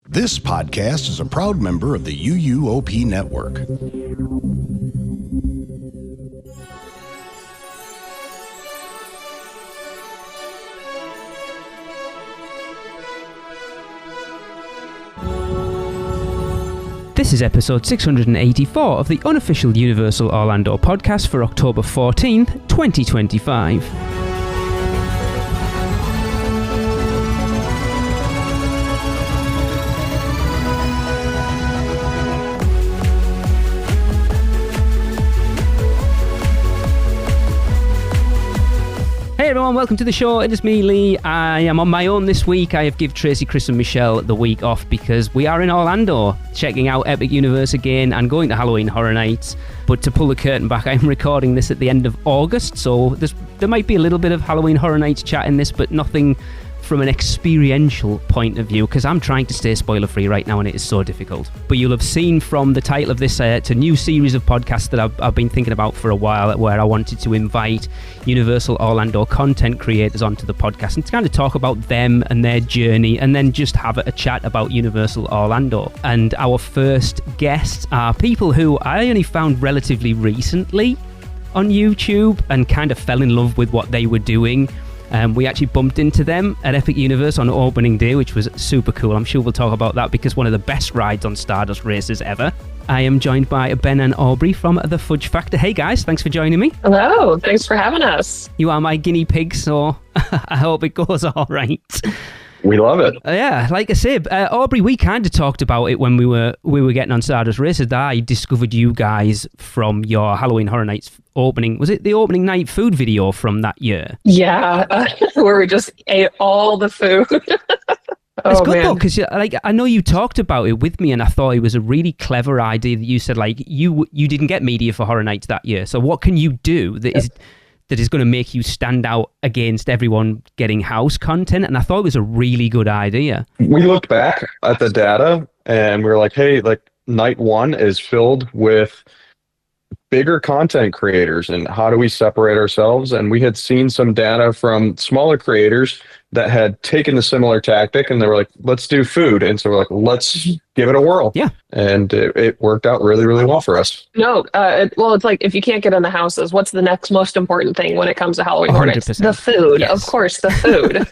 This podcast is a proud member of the UUOP network. This is episode 684 of the unofficial Universal Orlando podcast for October 14th, 2025. Hey everyone, welcome to the show. It is me, Lee. I am on my own this week. I have given Tracy, Chris and Michelle the week off because we are in Orlando checking out Epic Universe again and going to Halloween Horror Nights. But to pull the curtain back, I'm recording this at the end of August, so there might be a little bit of Halloween Horror Nights chat in this, but nothing from an experiential point of view, because I'm trying to stay spoiler-free right now and it is so difficult. But you'll have seen from the title of this, it's a new series of podcasts that I've been thinking about for a while, where I wanted to invite Universal Orlando content creators onto the podcast and to kind of talk about them and their journey, and then just have a chat about Universal Orlando. And our first guests are people who I only found relatively recently on YouTube and kind of fell in love with what they were doing. We actually bumped into them at Epic Universe on opening day, which was super cool. I'm sure we'll talk about that because one of the best rides on Stardust races ever. I am joined by Ben and Aubree from the Fudge Factor. Hey guys, thanks for joining me. Hello, thanks for having us. You are my guinea pig, so I hope it goes all right. We love it. Yeah, like I said, Aubree, we kind of talked about it when we were getting on Stardust Races. That I discovered you guys from your Halloween Horror Nights opening. Was it the opening night food video from that year? Yeah, where we just ate all the food. It's good though, because I know you talked about it with me, and I thought it was a really clever idea that you said you didn't get media for Horror Nights that year. So what can you do that is going to make you stand out against everyone getting house content? And I thought it was a really good idea. We looked back at the data and we were like, hey, night one is filled with bigger content creators, and how do we separate ourselves? And we had seen some data from smaller creators that had taken the similar tactic, and they were like, let's do food. And so we're like, let's give it a whirl. Yeah. And it worked out really, really well for us. No, well, it's like, if you can't get in the houses, what's the next most important thing when it comes to Halloween Horror Nights? The food. Yes. Of course, the food.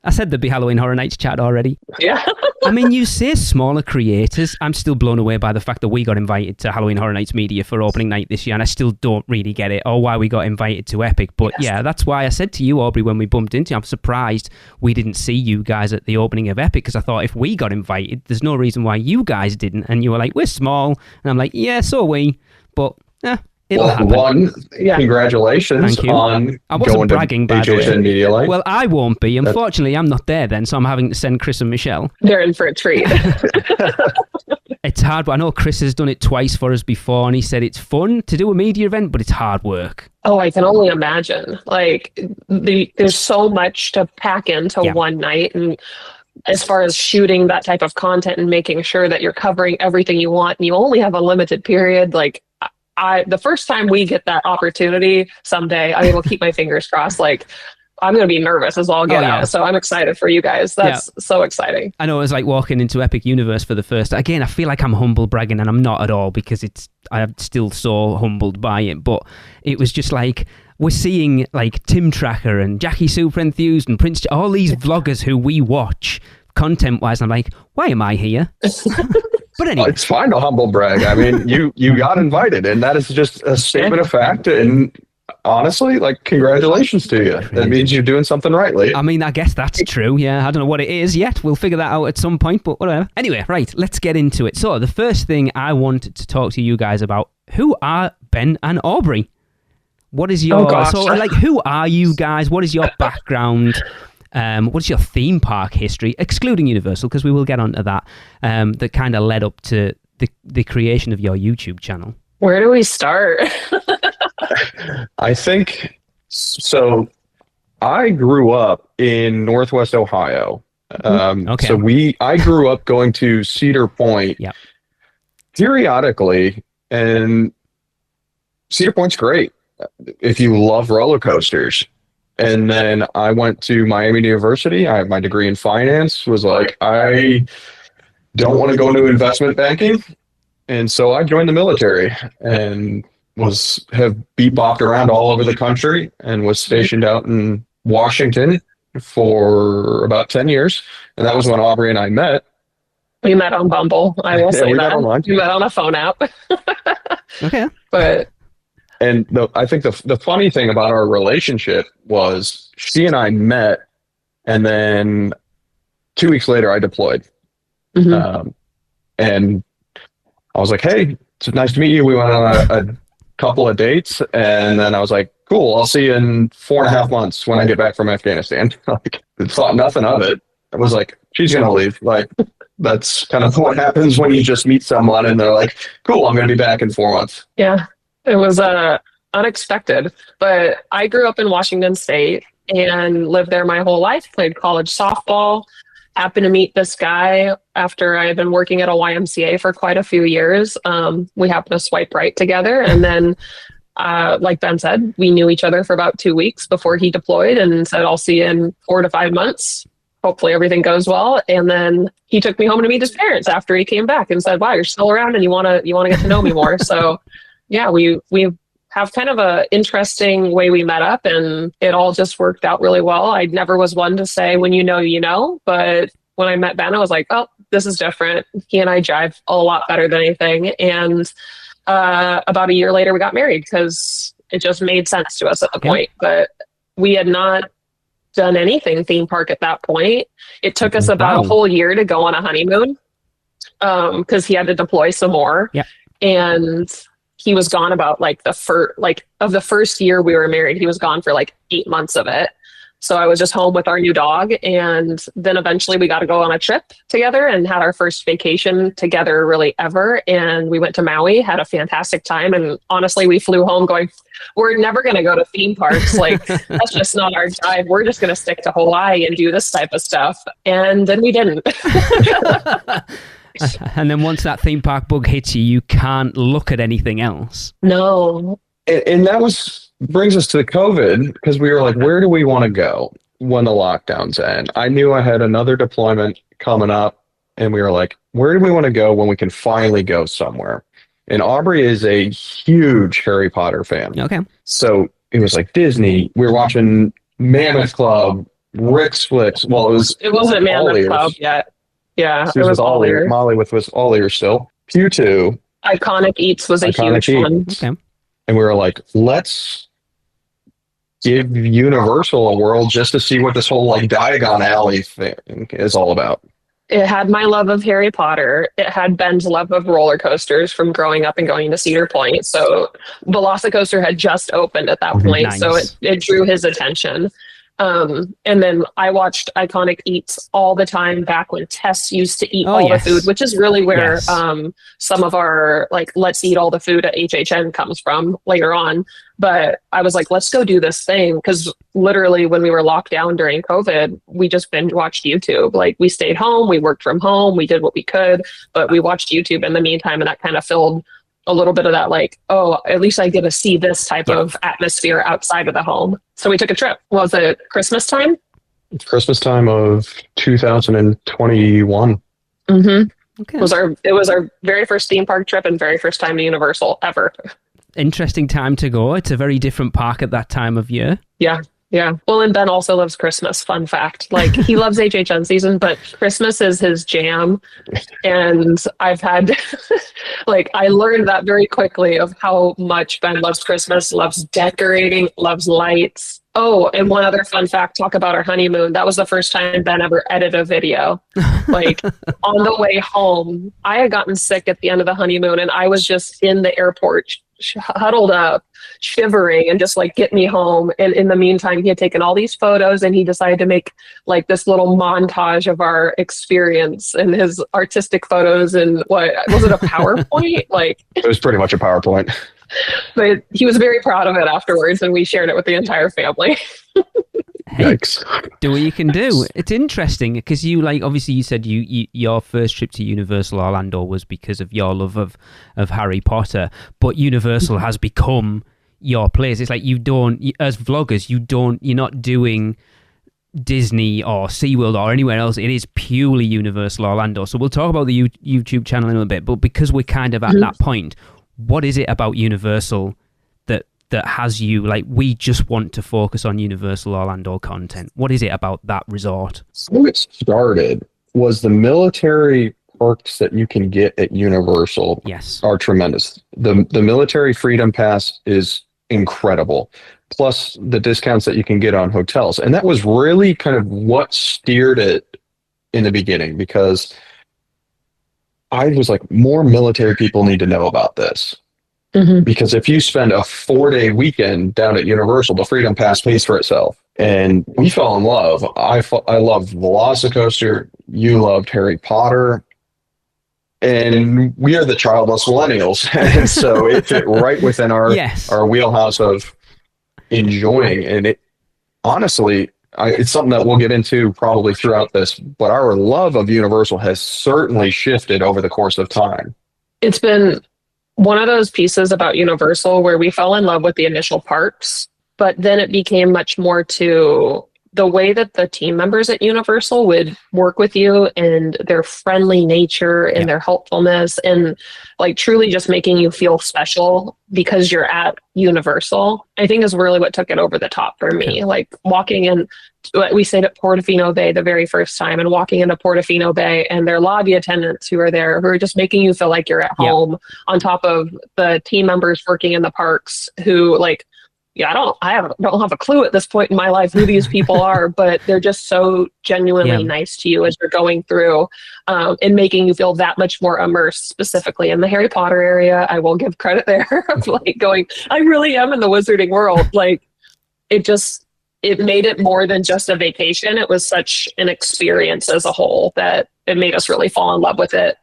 I said there'd be Halloween Horror Nights chat already. Yeah. I mean, you say smaller creators. I'm still blown away by the fact that we got invited to Halloween Horror Nights Media for opening night this year, and I still don't really get it, or why we got invited to Epic. But yes. Yeah, that's why I said to you, Aubree, when we bumped into you, I'm surprised we didn't see you guys at the opening of Epic, because I thought if we got invited, there's no reason why you guys didn't. And you were like, we're small. And I'm like, yeah, so are we. But it'll happen. Congratulations on going bragging, to HHN Media Light. Well, I won't be. Unfortunately, I'm not there then, so I'm having to send Chris and Michelle. They're in for a treat. It's hard, but I know Chris has done it twice for us before, and he said it's fun to do a media event, but it's hard work. Oh, I can only imagine. There's so much to pack into one night, and as far as shooting that type of content and making sure that you're covering everything you want, and you only have a limited period, the first time we get that opportunity someday, I will keep my fingers crossed. I'm going to be nervous as all get out. So I'm excited for you guys. That's so exciting. I know, it was like walking into Epic Universe for the first. Again, I feel like I'm humble bragging, and I'm not at all, because I'm still so humbled by it. But it was just like, we're seeing Tim Tracker and Jackie Super Enthused and Prince, all these vloggers who we watch content-wise. And I'm like, why am I here? But anyway, it's fine to humble brag. I mean, you got invited, and that is just a statement of fact. And honestly, congratulations to you. That means you're doing something right, Lee. I mean, I guess that's true. Yeah, I don't know what it is yet. We'll figure that out at some point, but whatever. Anyway, right, let's get into it. So the first thing I wanted to talk to you guys about, who are Ben and Aubree? What is your... who are you guys? What is your background? What is your theme park history, excluding Universal, because we will get onto that, that kind of led up to the creation of your YouTube channel? Where do we start? I think so. I grew up in Northwest Ohio. Okay. So I grew up going to Cedar Point periodically, and Cedar Point's great if you love roller coasters. And then I went to Miami University. I have my degree in finance. don't want to go into investment banking. And so I joined the military and have bebopped around all over the country and was stationed out in Washington for about 10 years. And that was when Aubree and I met. We met on Bumble. I will say we that. met online. We met on a phone app. Okay. But I think the funny thing about our relationship was she and I met, and then 2 weeks later I deployed. And I was like, hey, it's nice to meet you. We went on a couple of dates, and then I was like, cool, I'll see you in 4.5 months when I get back from Afghanistan. Like, thought nothing of it. I was like, she's going to leave. Like, that's kind of what happens when you just meet someone and they're like, cool, I'm going to be back in 4 months. Yeah, it was unexpected. But I grew up in Washington State and lived there my whole life, played college softball. Happened to meet this guy after I had been working at a YMCA for quite a few years. We happened to swipe right together. And then, like Ben said, we knew each other for about 2 weeks before he deployed and said, I'll see you in 4 to 5 months. Hopefully everything goes well. And then he took me home to meet his parents after he came back and said, wow, you're still around and you want to get to know me more. So yeah, we have kind of a interesting way we met up, and it all just worked out really well. I never was one to say, when you know, but when I met Ben, I was like, oh, this is different. He and I jive a lot better than anything. And about a year later, we got married because it just made sense to us at the point. But we had not done anything theme park at that point. It took us about a whole year to go on a honeymoon because he had to deploy some more. Yeah. And he was gone about of the first year we were married, he was gone for 8 months of it. So I was just home with our new dog. And then eventually we got to go on a trip together and had our first vacation together really ever. And we went to Maui, had a fantastic time. And honestly, we flew home going, we're never going to go to theme parks. That's just not our drive. We're just going to stick to Hawaii and do this type of stuff. And then we didn't. And then once that theme park bug hits you, you can't look at anything else. No. And that brings us to COVID, because we were like, where do we want to go when the lockdowns end? I knew I had another deployment coming up, and we were like, where do we want to go when we can finally go somewhere? And Aubree is a huge Harry Potter fan. Okay. So it was like Disney. We were watching Mammoth Club, Rick's Flicks. Well, it wasn't Mammoth Club yet. Yeah, it was all ears. Molly was all ears still. Pew 2. Iconic Eats was a huge one. Okay. And we were like, let's give Universal a whirl just to see what this whole Diagon Alley thing is all about. It had my love of Harry Potter. It had Ben's love of roller coasters from growing up and going to Cedar Point. So Velocicoaster had just opened at that point. Nice. So it drew his attention. And then I watched Iconic Eats all the time back when Tess used to eat the food, which is really where some of our let's eat all the food at HHN comes from later on. But I was like, let's go do this thing, because literally when we were locked down during COVID, we just binge watched YouTube. We stayed home, we worked from home, we did what we could, but we watched YouTube in the meantime, and that kind of filled a little bit of that, at least I get to see this type of atmosphere outside of the home. So we took a trip. Was it Christmas time? It's Christmas time of 2021. Mm-hmm. Okay. It was our very first theme park trip and very first time to Universal ever. Interesting time to go. It's a very different park at that time of year. Yeah. Yeah. Well, and Ben also loves Christmas. Fun fact. He loves HHN season, but Christmas is his jam. And I've had, I learned that very quickly of how much Ben loves Christmas, loves decorating, loves lights. Oh, and one other fun fact, talk about our honeymoon. That was the first time Ben ever edited a video. On the way home, I had gotten sick at the end of the honeymoon, and I was just in the airport, huddled up, shivering, and just get me home. And in the meantime, he had taken all these photos, and he decided to make this little montage of our experience and his artistic photos. And what was it, a PowerPoint? It was pretty much a PowerPoint. But he was very proud of it afterwards, and we shared it with the entire family. Yikes. Do what you can do. It's interesting because you obviously you said your first trip to Universal Orlando was because of your love of Harry Potter, but Universal has become your place. It's you don't, as vloggers, you're not doing Disney or SeaWorld or anywhere else. It is purely Universal Orlando. So we'll talk about the YouTube channel in a little bit, but because we're kind of at that point, what is it about Universal that has you like, we just want to focus on Universal Orlando content? What is it about that resort? So it started was the military perks that you can get at Universal are tremendous. The military Freedom Pass is incredible, plus the discounts that you can get on hotels. And that was really kind of what steered it in the beginning, because I was like, more military people need to know about this. Because if you spend a 4-day weekend down at Universal, the Freedom Pass pays for itself. And we fell in love. I loved Velocicoaster. You loved Harry Potter. And we are the childless millennials. And so it fit right within our wheelhouse of enjoying. And it honestly, it's something that we'll get into probably throughout this, but our love of Universal has certainly shifted over the course of time. It's been one of those pieces about Universal where we fell in love with the initial parks, but then it became much more to the way that the team members at Universal would work with you and their friendly nature and their helpfulness and like truly just making you feel special because you're at Universal, I think is really what took it over the top for me. Like walking in, we stayed at Portofino Bay the very first time, and walking into Portofino Bay and their lobby attendants who are there, who are just making you feel like you're at home, on top of the team members working in the parks who like, I don't have a clue at this point in my life who these people are, but they're just so genuinely nice to you as you're going through, and making you feel that much more immersed, specifically in the Harry Potter area. I will give credit there of like going, I really am in the wizarding world. Like it made it more than just a vacation. It was such an experience as a whole that it made us really fall in love with it,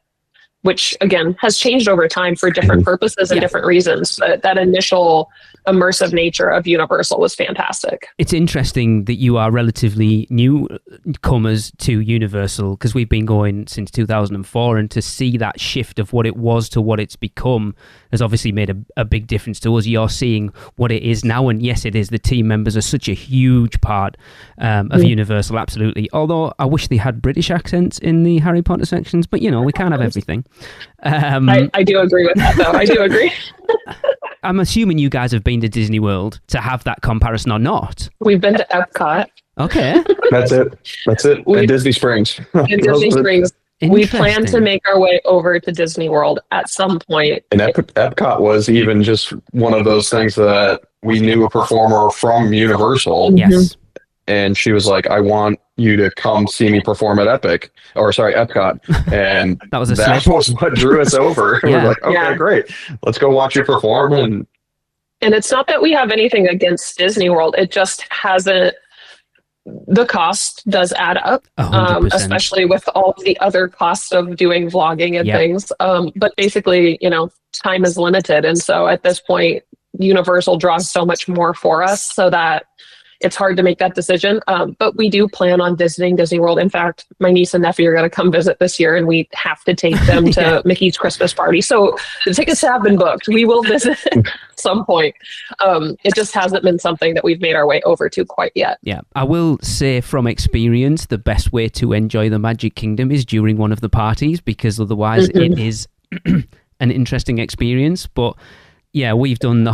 which again has changed over time for different purposes and different reasons. But that initial immersive nature of Universal was fantastic. It's interesting that you are relatively newcomers to Universal, because we've been going since 2004, and to see that shift of what it was to what it's become has obviously made a big difference to us. You're seeing what it is now, and yes, it is. The team members are such a huge part of Universal, absolutely. Although I wish they had British accents in the Harry Potter sections, but we can't have everything. I do agree with that, though. I do agree. I'm assuming you guys have been to Disney World to have that comparison or not. We've been to Epcot. Okay. That's it. And Disney Springs. Disney Springs. We plan to make our way over to Disney World at some point. And Epcot was even just one of those things that we knew a performer from Universal. Yes. And she was like, I want you to come see me perform at Epcot. And that was what drew us over. We're like, okay, great. Let's go watch you perform. And it's not that we have anything against Disney World. It just hasn't, the cost does add up, especially with all the other costs of doing vlogging and things. But basically, time is limited. And so at this point, Universal draws so much more for us, so that it's hard to make that decision. But we do plan on visiting Disney World. In fact, my niece and nephew are going to come visit this year, and we have to take them to Mickey's Christmas party. So the tickets have been booked. We will visit at some point. It just hasn't been something that we've made our way over to quite yet. Yeah, I will say from experience, the best way to enjoy the Magic Kingdom is during one of the parties, because otherwise it is an interesting experience. But yeah, we've done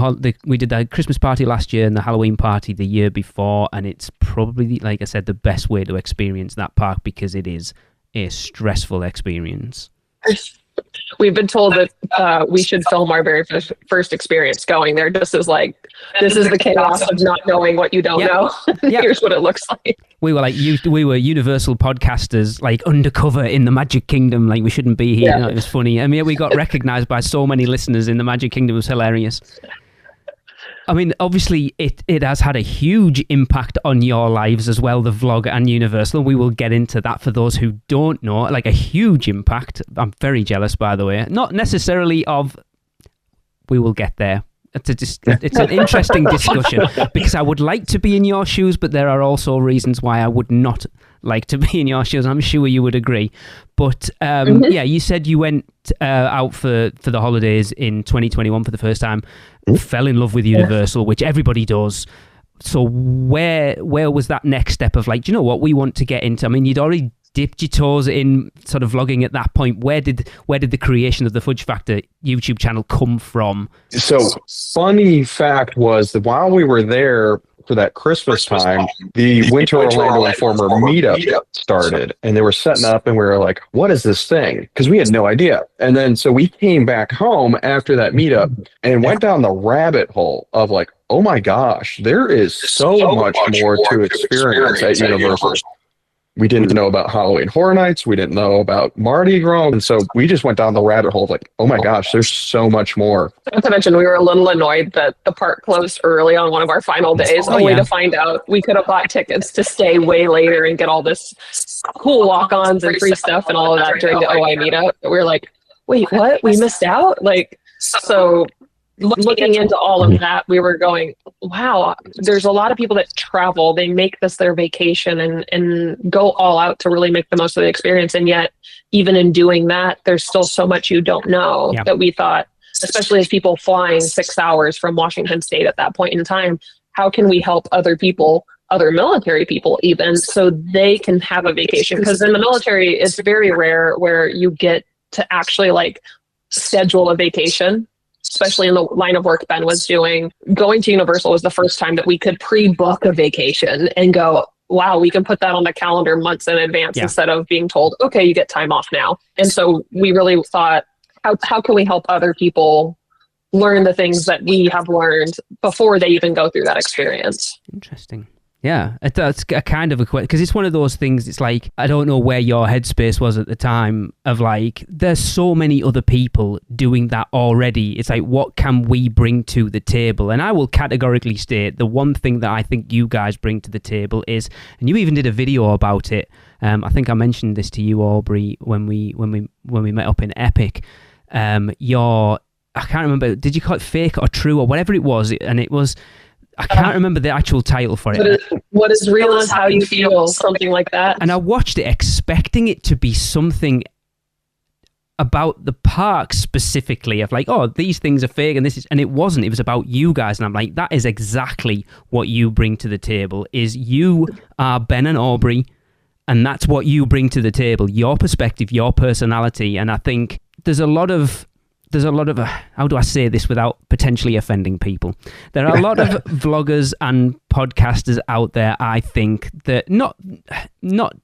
we did the Christmas party last year and the Halloween party the year before, and it's probably, like I said, the best way to experience that park, because it is a stressful experience. We've been told that we should film our very first experience going there, just as like, this is the chaos of not knowing what you don't know. Here's what it looks like. We were Universal podcasters, like undercover in the Magic Kingdom. Like, we shouldn't be here. It was funny. I mean, we got recognized by so many listeners in the Magic Kingdom. It was hilarious. I mean, obviously, it has had a huge impact on your lives as well, the vlog and Universal. We will get into that for those who don't know, like a huge impact. I'm very jealous, by the way. Not necessarily of... We will get there. It's an interesting discussion, because I would like to be in your shoes, but there are also reasons why I would not like to be in your shoes. I'm sure you would agree. But yeah, you said you went out for the holidays in 2021 for the first time, fell in love with Universal, which everybody does, So where was that next step of like, do you know what, we want to get into? I mean, you'd already dipped your toes in sort of vlogging at that point. Where did the creation of the Fudge Factor YouTube channel come from? So funny fact was that while we were there for that Christmas time, the Winter Orlando Informer meetup started, and they were setting up, and we were like, what is this thing? Because we had no idea. And then so we came back home after that meetup and went down the rabbit hole of like, oh my gosh, there is so much more to experience at Universal. We didn't know about Halloween Horror Nights. We didn't know about Mardi Gras. And so we just went down the rabbit hole of like, oh my gosh, there's so much more. Not to mention, we were a little annoyed that the park closed early on one of our final days, only to find out we could have bought tickets to stay way later and get all this cool walk-ons and free stuff and all of that during the OI meetup. We were like, wait, what? We missed out? Like, so looking into all of that, we were going, wow, there's a lot of people that travel. They make this their vacation and go all out to really make the most of the experience. And yet, even in doing that, there's still so much you don't know that we thought, especially as people flying 6 hours from Washington State at that point in time, how can we help other people, other military people even, so they can have a vacation? Because in the military, it's very rare where you get to actually like schedule a vacation. Especially in the line of work Ben was doing, going to Universal was the first time that we could pre-book a vacation and go, wow, we can put that on the calendar months in advance instead of being told, okay, you get time off now. And so we really thought, how can we help other people learn the things that we have learned before they even go through that experience? Interesting. Yeah, that's a kind of a question, because it's one of those things, it's like, I don't know where your headspace was at the time of like, there's so many other people doing that already. It's like, what can we bring to the table? And I will categorically state the one thing that I think you guys bring to the table is, and you even did a video about it. I think I mentioned this to you, Aubree, when we met up in Epic. I can't remember, did you call it Fake or True or whatever it was? And it was, I can't remember the actual title for it. What is real is how you feel, something like that. And I watched it expecting it to be something about the park specifically, of like, oh, these things are fake and this is, and it wasn't. It was about you guys. And I'm like, that is exactly what you bring to the table. Is you are Ben and Aubree, and that's what you bring to the table, your perspective, your personality. And I think there's a lot of how do I say this without potentially offending people? There are a lot of vloggers and podcasters out there, I think, that not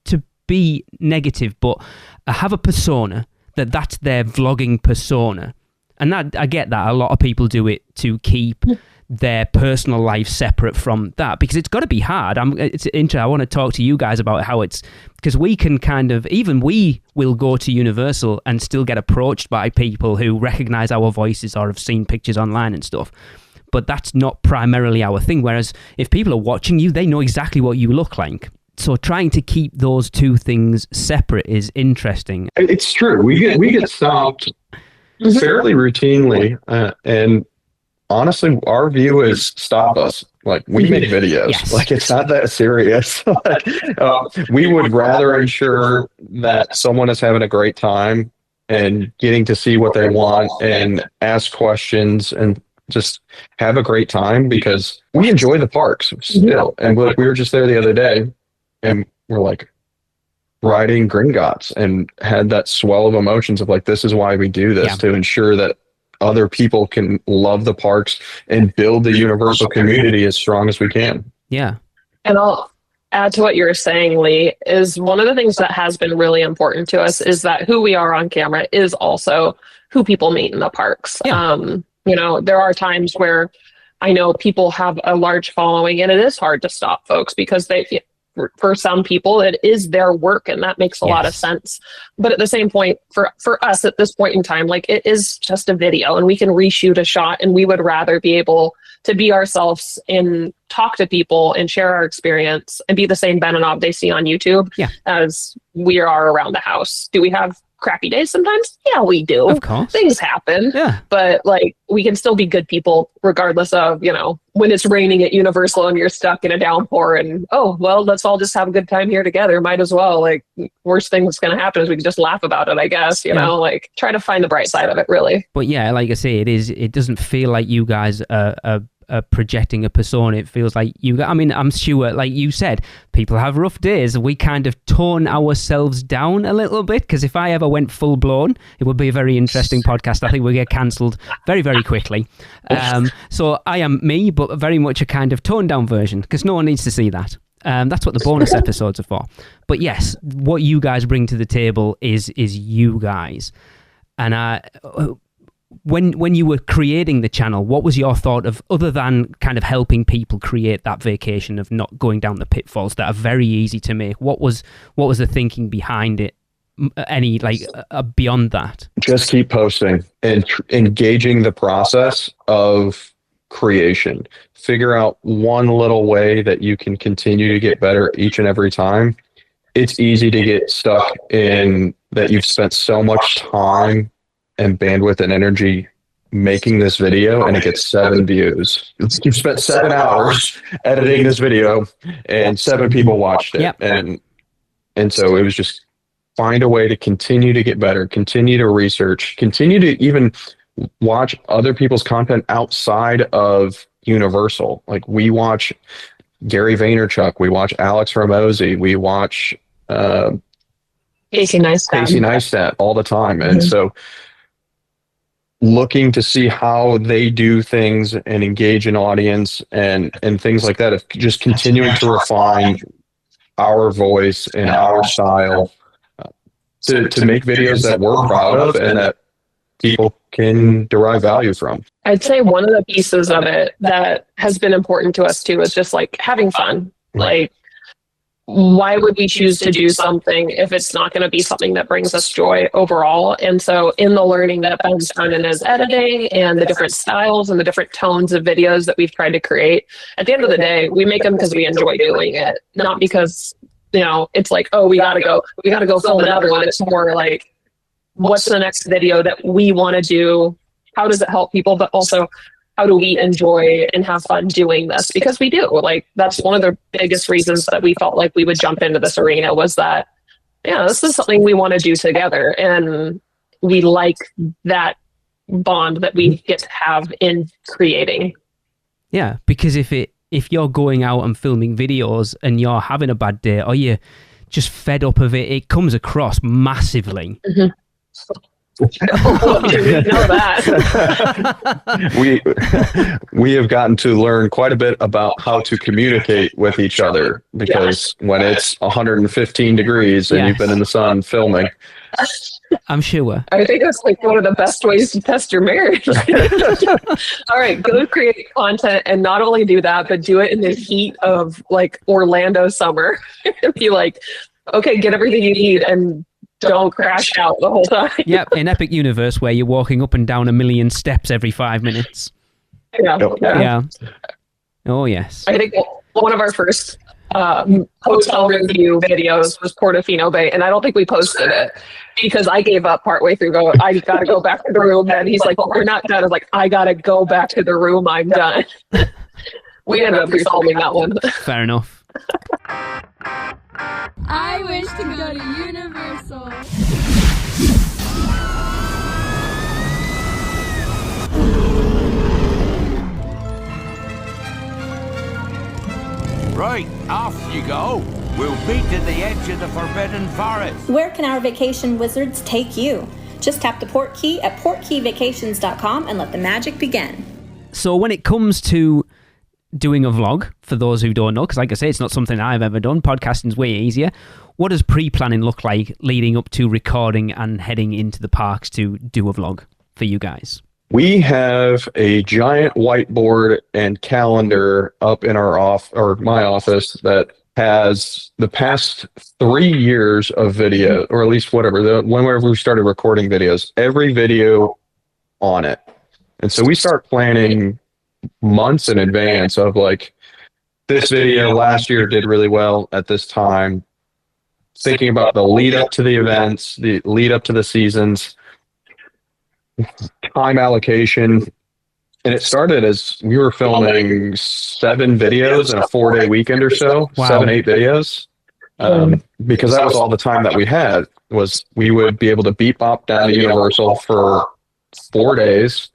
to be negative, but have a persona that's their vlogging persona. And that, I get that. A lot of people do it to keep their personal life separate from that, because it's got to be hard. It's interesting. I want to talk to you guys about how it's, because we can kind of, even we will go to Universal and still get approached by people who recognize our voices or have seen pictures online and stuff. But that's not primarily our thing. Whereas if people are watching you, they know exactly what you look like. So trying to keep those two things separate is interesting. It's true. We get stopped fairly routinely, and honestly, our view is stop us. Like, we make videos. Yes. Like, it's not that serious. We would rather ensure that someone is having a great time and getting to see what they want and ask questions and just have a great time, because we enjoy the parks still. And we were just there the other day, and we're like riding Gringotts and had that swell of emotions of like, this is why we do this, to ensure that other people can love the parks and build the Universal community as strong as we can. Yeah. And I'll add to what you're saying, Lee, is one of the things that has been really important to us is that who we are on camera is also who people meet in the parks. Yeah. There are times where I know people have a large following, and it is hard to stop folks because for some people, it is their work, and that makes a lot of sense. But at the same point, for us at this point in time, like, it is just a video, and we can reshoot a shot, and we would rather be able to be ourselves and talk to people and share our experience and be the same Ben and Aubree they see on YouTube as we are around the house. Do we have crappy days sometimes? Yeah, we do. Of course. Things happen. Yeah. But like, we can still be good people regardless of, when it's raining at Universal and you're stuck in a downpour and, oh, well, let's all just have a good time here together. Might as well. Like, worst thing that's going to happen is we can just laugh about it, I guess, like, try to find the bright side of it, really. But yeah, like I say, it doesn't feel like you guys are projecting a persona. It feels like I mean, I'm sure, like you said, people have rough days. We kind of tone ourselves down a little bit, because if I ever went full blown, it would be a very interesting podcast. I think we'd get cancelled very, very quickly. So I am me, but very much a kind of toned down version, because no one needs to see that. That's what the bonus episodes are for. But yes, what you guys bring to the table is you guys. And when you were creating the channel, what was your thought of, other than kind of helping people create that vacation of not going down the pitfalls that are very easy to make? What was the thinking behind it? Any beyond that? Just keep posting and engaging the process of creation. Figure out one little way that you can continue to get better each and every time. It's easy to get stuck in that you've spent so much time and bandwidth and energy making this video and it gets 7 views. You've spent 7 hours editing this video and 7 people watched it. Yep. And so it was just find a way to continue to get better, continue to research, continue to even watch other people's content outside of Universal. Like, we watch Gary Vaynerchuk, we watch Alex Ramosi, we watch Casey Neistat all the time. And so looking to see how they do things and engage an audience and things like that, of just continuing to refine our voice and our style to make videos that we're proud of and that people can derive value from. I'd say one of the pieces of it that has been important to us too is just like having fun. Like, why would we choose to do something if it's not going to be something that brings us joy overall? And so in the learning that Ben's done in his editing and the different styles and the different tones of videos that we've tried to create, at the end of the day, we make them because we enjoy doing it, not because, it's like, oh, we gotta go film another one. It's more like, what's the next video that we want to do? How does it help people? But also, how do we enjoy and have fun doing this? Because we do. Like, that's one of the biggest reasons that we felt like we would jump into this arena, was that, this is something we want to do together. And we like that bond that we get to have in creating. Yeah, because if you're going out and filming videos and you're having a bad day, or you're just fed up of it, it comes across massively. Mm-hmm. Know that. we have gotten to learn quite a bit about how to communicate with each other, because when it's 115 degrees and you've been in the sun filming, I'm sure. I think that's like one of the best ways to test your marriage. All right, go create content, and not only do that, but do it in the heat of like Orlando summer. Be like, okay, get everything you need and don't crash out the whole time. Yep, in Epic Universe, where you're walking up and down 1,000,000 steps every 5 minutes. Yeah. Oh, yes. I think one of our first hotel review videos was Portofino Bay, and I don't think we posted it because I gave up partway through. I gotta go back to the room, and he's like, well, we're not done. I was like, I gotta go back to the room. I'm done. We ended up refilming that one. Fair enough. I wish to go to Universal. Right, off you go. We'll meet at the edge of the Forbidden Forest. Where can our vacation wizards take you? Just tap the port key at portkeyvacations.com and let the magic begin. So when it comes to doing a vlog, for those who don't know, because like I say, it's not something I've ever done, podcasting's way easier. What does pre-planning look like leading up to recording and heading into the parks to do a vlog for you guys? We have a giant whiteboard and calendar up in our my office that has the past 3 years of video, or at least whenever we started recording videos, every video on it. And so we start planning months in advance of like, this video last year did really well at this time, thinking about the lead up to the events, the lead up to the seasons, time allocation. And it started as we were filming 7 videos in a 4-day weekend or so. Wow. 7-8 videos, because that was all the time that we had. Was we would be able to beat bop down to Universal for 4 days,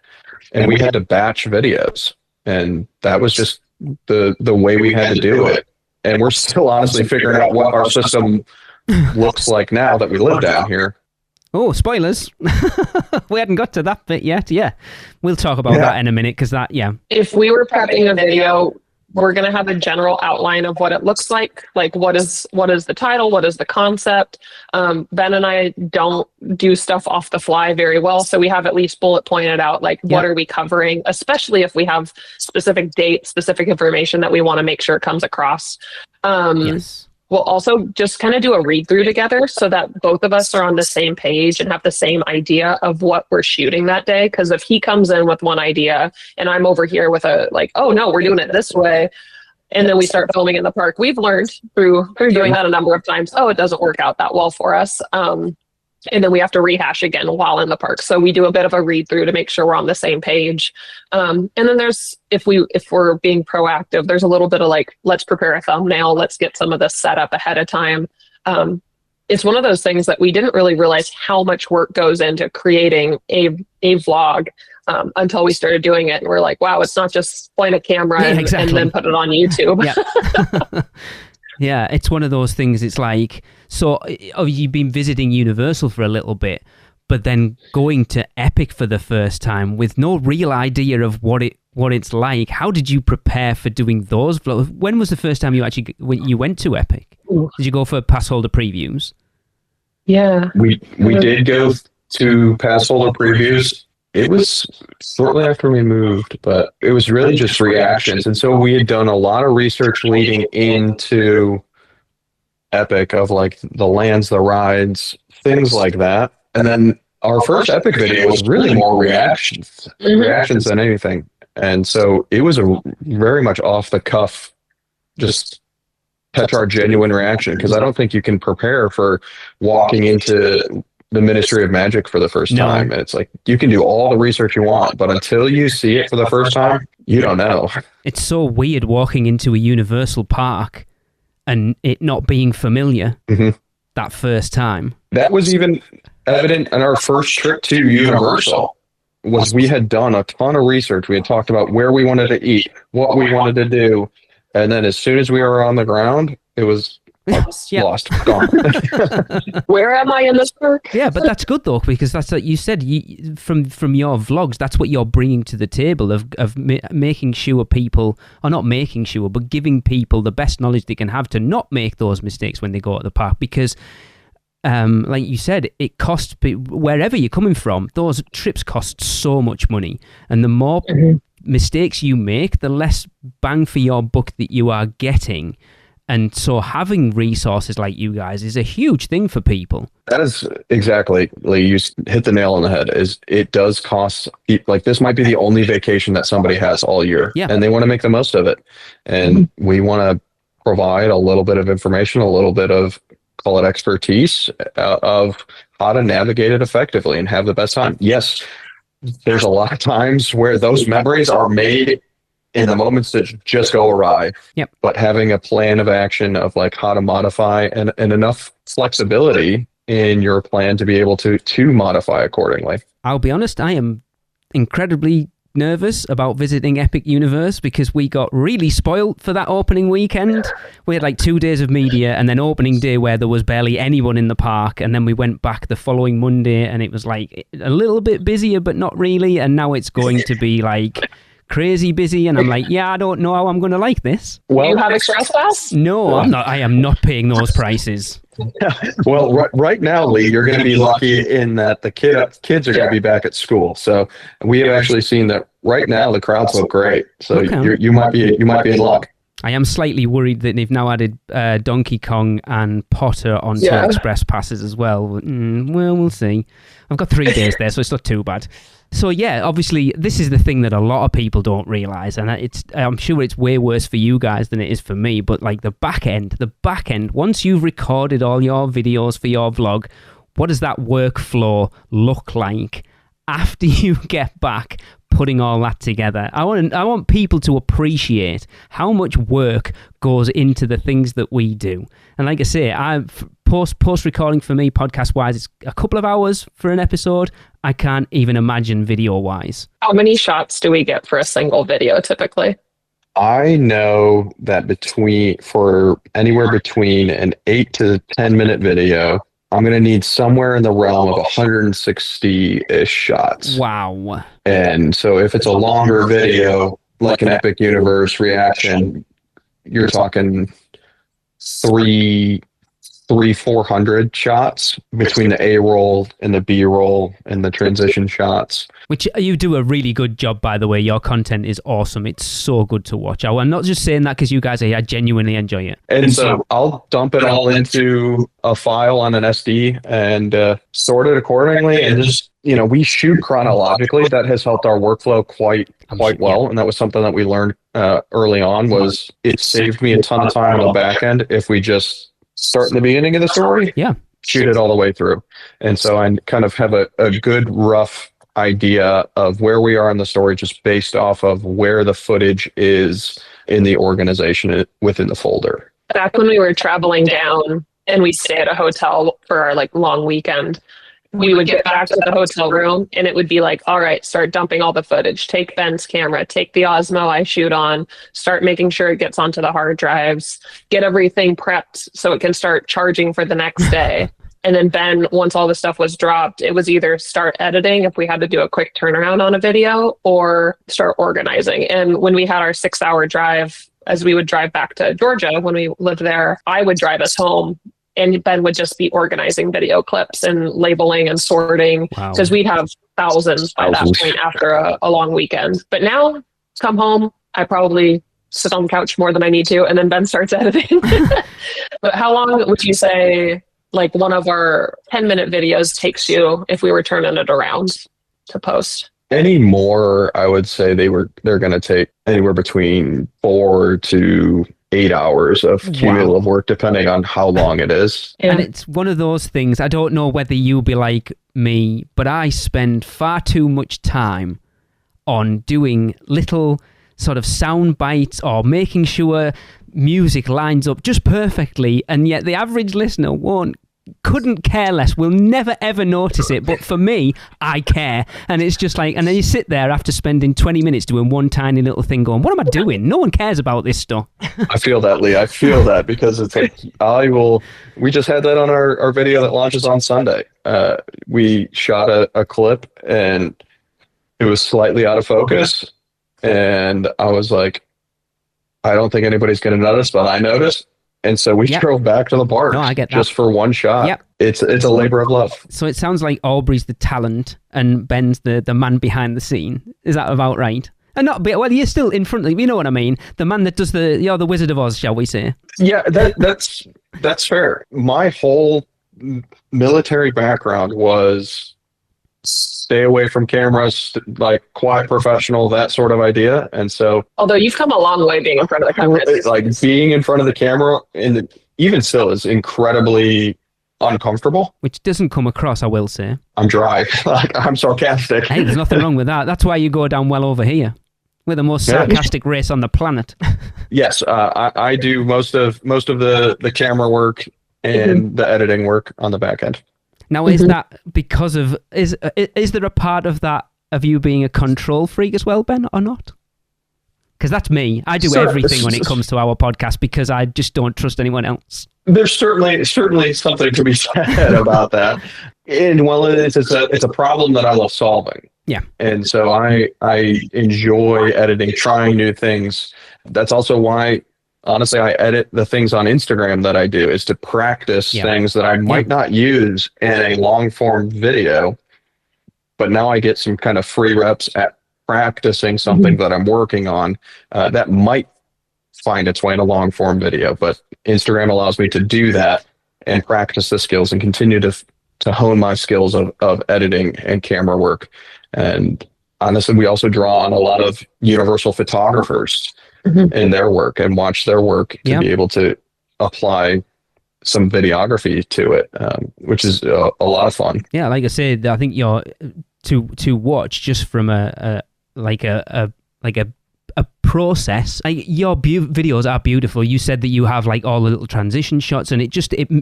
and we had to batch videos. And that was just the way we had to do it. And we're still honestly figuring out what our system looks like now that we live down here. Oh, spoilers. We hadn't got to that bit yet. Yeah. We'll talk about that in a minute because If we were prepping a video, we're going to have a general outline of what it looks like what is the title, what is the concept. Ben and I don't do stuff off the fly very well, so we have at least bullet pointed out what are we covering, especially if we have specific dates, specific information that we want to make sure comes across. Yes. We'll also just kind of do a read through together so that both of us are on the same page and have the same idea of what we're shooting that day. Because if he comes in with one idea and I'm over here with oh no, we're doing it this way, and then we start filming in the park, we've learned through doing that a number of times, it doesn't work out that well for us. And then we have to rehash again while in the park. So we do a bit of a read through to make sure we're on the same page. And then there's, if we're being proactive, there's a little bit of let's prepare a thumbnail. Let's get some of this set up ahead of time. It's one of those things that we didn't really realize how much work goes into creating a vlog until we started doing it. And we're like, wow, it's not just point a camera and then put it on YouTube. Yeah. Yeah, it's one of those things. It's you've been visiting Universal for a little bit, but then going to Epic for the first time with no real idea of what it's like. How did you prepare for doing those vlogs? When was the first time you went to Epic? Ooh. Did you go for pass holder previews? Yeah. We did go to pass holder previews. It was shortly after we moved, but it was really just reactions. And so we had done a lot of research leading into Epic of the lands, the rides, things like that. And then our first Epic video was really more reactions than anything. And so it was a very much off the cuff, just catch our genuine reaction. Because I don't think you can prepare for walking into the Ministry of Magic for the first time. And it's you can do all the research you want, but until you see it for the first time, you don't know. It's so weird walking into a Universal park and it not being familiar that first time. That was even evident in our first trip to Universal. We had done a ton of research. We had talked about where we wanted to eat, what we wanted to do. And then as soon as we were on the ground, it was lost, gone. Where am I in this park? Yeah, but that's good though, because that's what you said. From your vlogs, that's what you're bringing to the table of making sure people, or not making sure, but giving people the best knowledge they can have to not make those mistakes when they go to the park. Because, like you said, it costs wherever you're coming from. Those trips cost so much money, and the more mistakes you make, the less bang for your buck that you are getting. And so having resources like you guys is a huge thing for people. That is exactly, you hit the nail on the head. It does cost, this might be the only vacation that somebody has all year. Yeah. And they want to make the most of it. And we want to provide a little bit of information, a little bit of, call it expertise, of how to navigate it effectively and have the best time. Yes, there's a lot of times where those memories are made in the moments that just go awry. Yep. But having a plan of action of how to modify and enough flexibility in your plan to be able to modify accordingly. I'll be honest, I am incredibly nervous about visiting Epic Universe because we got really spoiled for that opening weekend. We had 2 days of media and then opening day where there was barely anyone in the park, and then we went back the following Monday and it was a little bit busier but not really, and now it's going to be crazy busy, and I'm I don't know how I'm going to like this. Well, you have Express Pass? No, I'm not. I am not paying those prices. Well, right now, Lee, you're going to be lucky in that the kids are going to be back at school. So we have actually seen that right now the crowds look great. So you might be in luck. I am slightly worried that they've now added Donkey Kong and Potter onto Express Passes as well. Well, we'll see. I've got 3 days there, so it's not too bad. So yeah, obviously this is the thing that a lot of people don't realize, and I'm sure it's way worse for you guys than it is for me, but the back end, once you've recorded all your videos for your vlog, what does that workflow look like after you get back putting all that together. I want people to appreciate how much work goes into the things that we do. And like I say, post recording for me, podcast wise, it's a couple of hours for an episode. I can't even imagine video wise. How many shots do we get for a single video typically? I know that for anywhere between an 8 to 10 minute video, I'm going to need somewhere in the realm of 160-ish shots. Wow. And so if it's a longer video, like an Epic Universe reaction, you're talking 400 shots between the A-roll and the B-roll and the transition shots. Which you do a really good job, by the way. Your content is awesome. It's so good to watch. I'm not just saying that because you guys are here. I genuinely enjoy it. And so I'll dump it all into a file on an SD and sort it accordingly. And just, we shoot chronologically. That has helped our workflow quite well. And that was something that we learned early on. Was it saved me a ton of time on the back end if we just start in the beginning of the story, shoot it all the way through. And so I kind of have a good rough idea of where we are in the story just based off of where the footage is in the organization within the folder. Back when we were traveling down and we stay at a hotel for our long weekend, we would get back to the hotel room and it would be like, all right, start dumping all the footage. Take Ben's camera, take the Osmo I shoot on, start making sure it gets onto the hard drives, get everything prepped so it can start charging for the next day. And then Ben, once all the stuff was dropped, it was either start editing if we had to do a quick turnaround on a video or start organizing. And when we had our 6-hour drive, as we would drive back to Georgia when we lived there, I would drive us home. And Ben would just be organizing video clips and labeling and sorting because we'd have thousands by that point after a long weekend. But now, come home, I probably sit on the couch more than I need to, and then Ben starts editing. But how long would you say one of our 10-minute videos takes you if we were turning it around to post? Any more, I would say they're going to take anywhere between 4 to 8 hours of cumulative work, depending on how long it is. And it's one of those things, I don't know whether you'll be like me, but I spend far too much time on doing little sort of sound bites or making sure music lines up just perfectly, and yet the average listener couldn't care less, will never ever notice it, but for me, I care. And it's just and then you sit there after spending 20 minutes doing one tiny little thing going, what am I doing? No one cares about this stuff. I feel that, Lee. I feel that because it's we just had that on our video that launches on Sunday. We shot a clip and it was slightly out of focus. And I was like, I don't think anybody's going to notice, but I noticed. And so we drove back to the park just for one shot. Yep. It's a labor of love. So it sounds like Aubree's the talent and Ben's the man behind the scene. Is that about right? And you're still in front of, you know what I mean? The man that does you're the Wizard of Oz, shall we say? Yeah, that's fair. My whole military background was stay away from cameras, quiet professional, that sort of idea. And so, although you've come a long way being in front of the camera, being in front of the camera, and even still, is incredibly uncomfortable. Which doesn't come across, I will say. I'm dry. I'm sarcastic. Hey, there's nothing wrong with that. That's why you go down well over here. We're the most sarcastic race on the planet. Yes, I do most of the camera work and the editing work on the back end. Now, is that because of is there a part of that of you being a control freak as well, Ben, or not? Because that's me. I do everything when it comes to our podcast because I just don't trust anyone else. There's certainly something to be said about that. And it's a problem that I love solving. Yeah. And so I enjoy editing, trying new things. That's also why, honestly, I edit the things on Instagram that I do, is to practice things that I might not use in a long form video, but now I get some kind of free reps at practicing something that I'm working on that might find its way in a long form video. But Instagram allows me to do that and practice the skills and continue to hone my skills of editing and camera work. And honestly, we also draw on a lot of universal photographers in their work and watch their work to be able to apply some videography to it, which is a lot of fun. Yeah, like I said, I think you're to watch just from a like a process. Like your videos are beautiful. You said that you have like all the little transition shots, and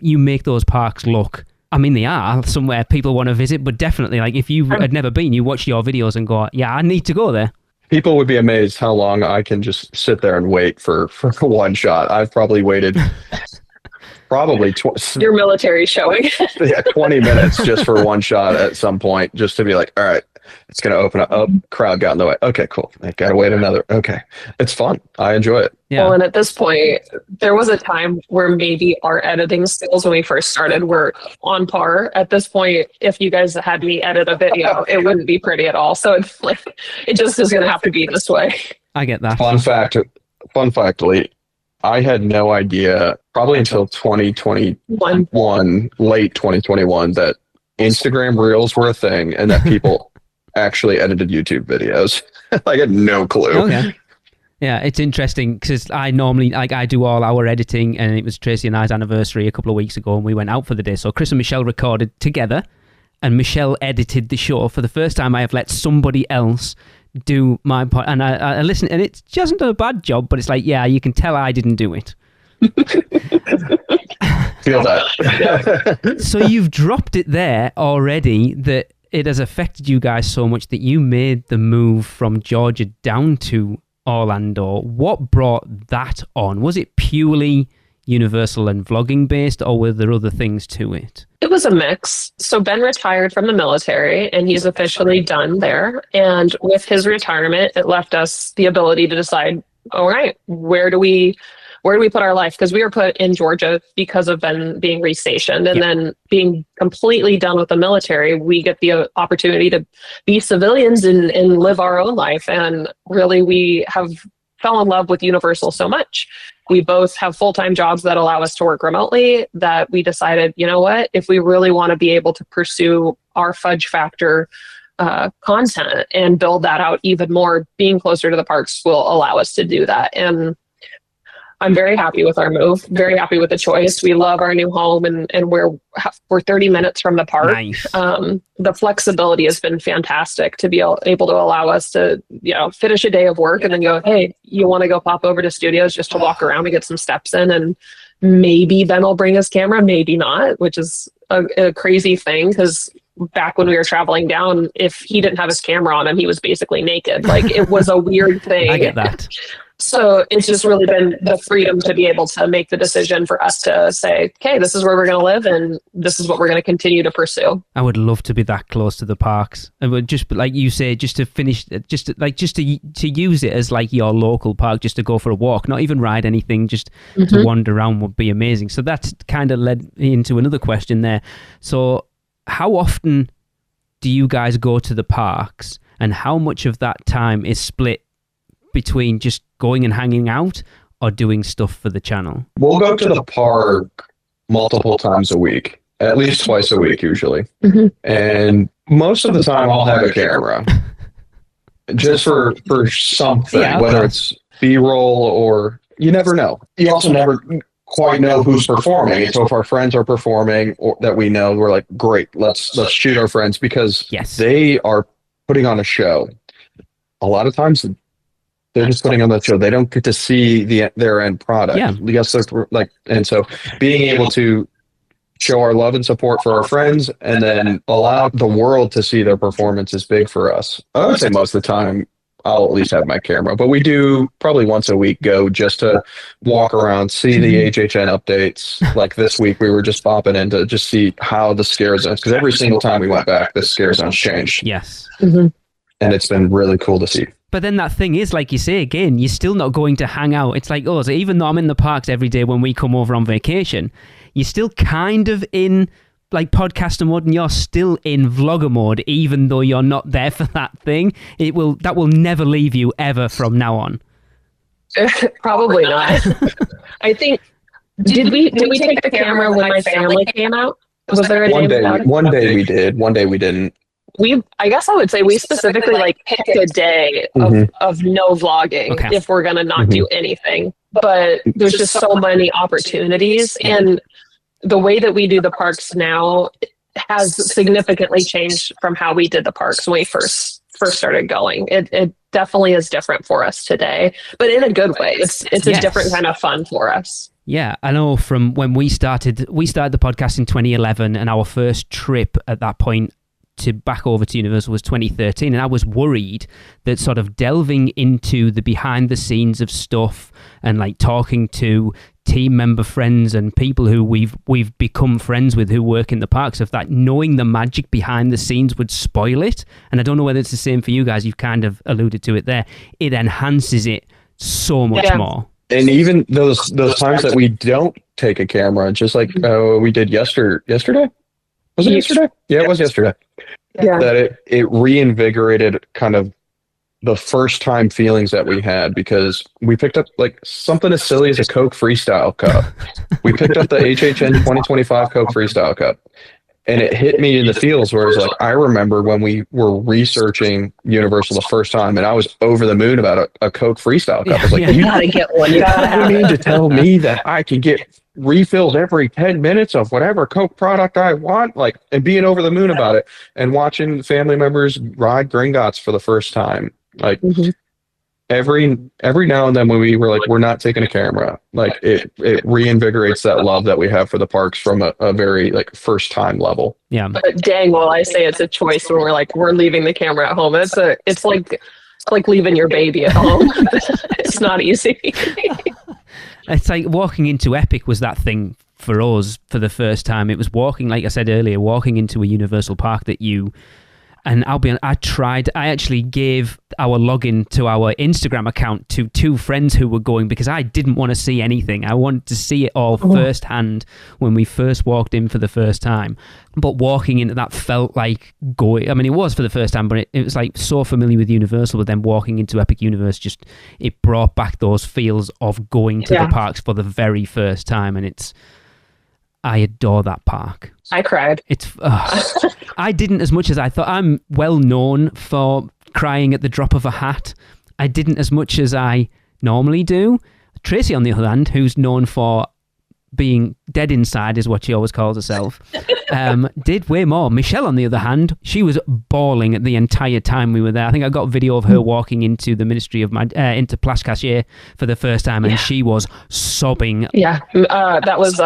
you make those parks look. I mean, they are somewhere people want to visit, but definitely, like if you had never been, you watch your videos and go, "Yeah, I need to go there." People would be amazed how long I can just sit there and wait for one shot. I've probably waited your military showing. 20 minutes just for one shot at some point, just to be like, all right, it's going to open up. Oh, crowd got in the way. Okay, cool. I got to wait another. Okay. It's fun. I enjoy it. Yeah. Well, and at this point, there was a time where maybe our editing skills when we first started were on par. At this point, if you guys had me edit a video, it wouldn't be pretty at all. So it's like, it just is going to have to be this way. I get that. Fun fact, Lee, I had no idea probably until 2021, late 2021, that Instagram Reels were a thing and that people actually edited YouTube videos. I had no clue. Okay. Yeah, it's interesting because I normally, like, I do all our editing, and it was Tracy and I's anniversary a couple of weeks ago, and we went out for the day. So Chris and Michelle recorded together, and Michelle edited the show. For the first time, I have let somebody else do my part, and I listen, and it hasn't done a bad job, but it's like, yeah, you can tell I didn't do it. Feel that. So you've dropped it there already, that it has affected you guys so much that you made the move from Georgia down to Orlando. What brought that on? Was it purely Universal and vlogging based, or were there other things to it? It was a mix. So Ben retired from the military, and he's officially done there. And with his retirement, it left us the ability to decide, all right, where do we put our life? Because we were put in Georgia because of Ben being restationed, and then being completely done with the military, we get the opportunity to be civilians and live our own life. And really, we have fell in love with Universal so much. We both have full-time jobs that allow us to work remotely, that we decided, you know what, if we really want to be able to pursue our Fudge Factor content and build that out even more, being closer to the parks will allow us to do that. And I'm very happy with our move, very happy with the choice. We love our new home, and we're 30 minutes from the park. Nice. The flexibility has been fantastic to be able to allow us to, finish a day of work and then go, hey, you want to go pop over to studios just to walk around and get some steps in, and maybe Ben will bring his camera, maybe not, which is a crazy thing, because back when we were traveling down, if he didn't have his camera on him, he was basically naked. Like, it was a weird thing. I get that. So it's just really been the freedom to be able to make the decision for us to say, okay, this is where we're going to live, and this is what we're going to continue to pursue. I would love to be that close to the parks. And would just, like you say, just to finish, to use it as like your local park, just to go for a walk, not even ride anything, just to wander around would be amazing. So that's kind of led me into another question there. So how often do you guys go to the parks, and how much of that time is split between just going and hanging out or doing stuff for the channel? We'll go to the park multiple times a week, at least twice a week usually. And most of the time I'll have a camera just for something, whether it's B-roll or you never know. You also never quite know who's performing. So if our friends are performing or that we know, we're like, great, let's shoot our friends, because they are putting on a show. A lot of times they're just putting on that show. They don't get to see their end product. Yes, they're like, and so being able to show our love and support for our friends, and then allow the world to see their performance, is big for us. I would say most of the time I'll at least have my camera, but we do probably once a week go just to walk around, see the HHN updates. Like this week, we were just popping in to just see how the scare zones, because every single time we went back, the scare zones changed. Yes. And it's been really cool to see. But then that thing is, like you say, again, you're still not going to hang out. It's like, so even though I'm in the parks every day when we come over on vacation, you're still kind of in like podcaster mode, and you're still in vlogger mode, even though you're not there for that thing. That will never leave you ever from now on. Probably not. I think, did we take the camera when my family came out? Was there a day? One day we did. One day we didn't. I guess I would say we specifically like picked a day of no vlogging if we're going to not do anything. But there's just so many opportunities. And the way that we do the parks now has significantly changed from how we did the parks when we first started going. definitely is different for us today, but in a good way. It's a Yes. different kind of fun for us. Yeah, I know from when we started the podcast in 2011, and our first trip at that point to back over to Universal was 2013, and I was worried that sort of delving into the behind the scenes of stuff and like talking to team member friends and people who we've become friends with who work in the parks, of that knowing the magic behind the scenes would spoil it. And I don't know whether it's the same for you guys. You've kind of alluded to it there. It enhances it so much more. And even those times that we don't take a camera, just like we did yesterday. Was it yesterday? Yeah, it was yesterday. Yeah. That it reinvigorated kind of the first time feelings that we had, because we picked up like something as silly as a Coke Freestyle Cup. We picked up the HHN 2025 Coke Freestyle Cup, and it hit me in the feels where it was like, I remember when we were researching Universal the first time, and I was over the moon about a Coke Freestyle Cup. I was like, You gotta get one. You gotta have you it. mean to tell me that I can get refills every 10 minutes of whatever Coke product I want, like, and being over the moon about it, and watching family members ride Gringotts for the first time, like every now and then when we were like, we're not taking a camera, like it reinvigorates that love that we have for the parks from a very like first time level. Yeah. But dang, well, I say it's a choice where we're leaving the camera at home. It's like leaving your baby at home. It's not easy. It's like walking into Epic was that thing for us for the first time. It was walking, like I said earlier, walking into a Universal park that you... And I'll be honest, I actually gave our login to our Instagram account to two friends who were going, because I didn't want to see anything. I wanted to see it all firsthand when we first walked in for the first time. But walking into that felt like going... I mean, it was for the first time, but it was like so familiar with Universal, but then walking into Epic Universe, just it brought back those feels of going to the parks for the very first time. And I adore that park. I cried. I didn't as much as I thought. I'm well known for crying at the drop of a hat. I didn't as much as I normally do. Tracy, on the other hand, who's known for being dead inside, is what she always calls herself, did way more. Michelle, on the other hand, she was bawling the entire time we were there. I think I got a video of her walking into the Ministry of into Place Cachet for the first time, and she was sobbing. Yeah, that was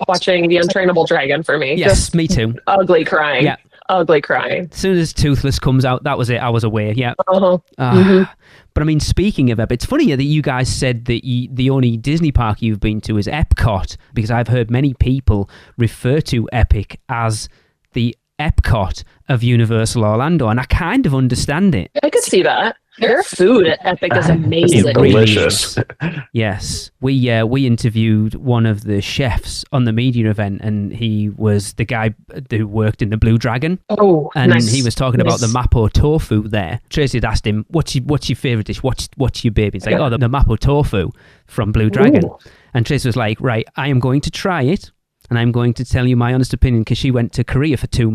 watching The Untrainable Dragon for me. Yes, Just me too. Ugly crying. Yeah. Ugly crying. As soon as Toothless comes out, that was it. I was away. Yeah. Uh-huh. But I mean, speaking of Epic, it's funny that you guys said that the only Disney park you've been to is Epcot, because I've heard many people refer to Epic as the Epcot of Universal Orlando, and I kind of understand it. I could see that. Their food at Epic is amazing. It really Delicious. is. Yes, we interviewed one of the chefs on the media event, and he was the guy who worked in the Blue Dragon. Oh, and nice. he was talking about the Mapo tofu there. Tracy had asked him, "What's your favorite dish? What's your baby?" He's like, "Oh, the Mapo tofu from Blue Dragon." Ooh. And Tracy was like, "Right, I am going to try it, and I'm going to tell you my honest opinion," because she went to Korea for 2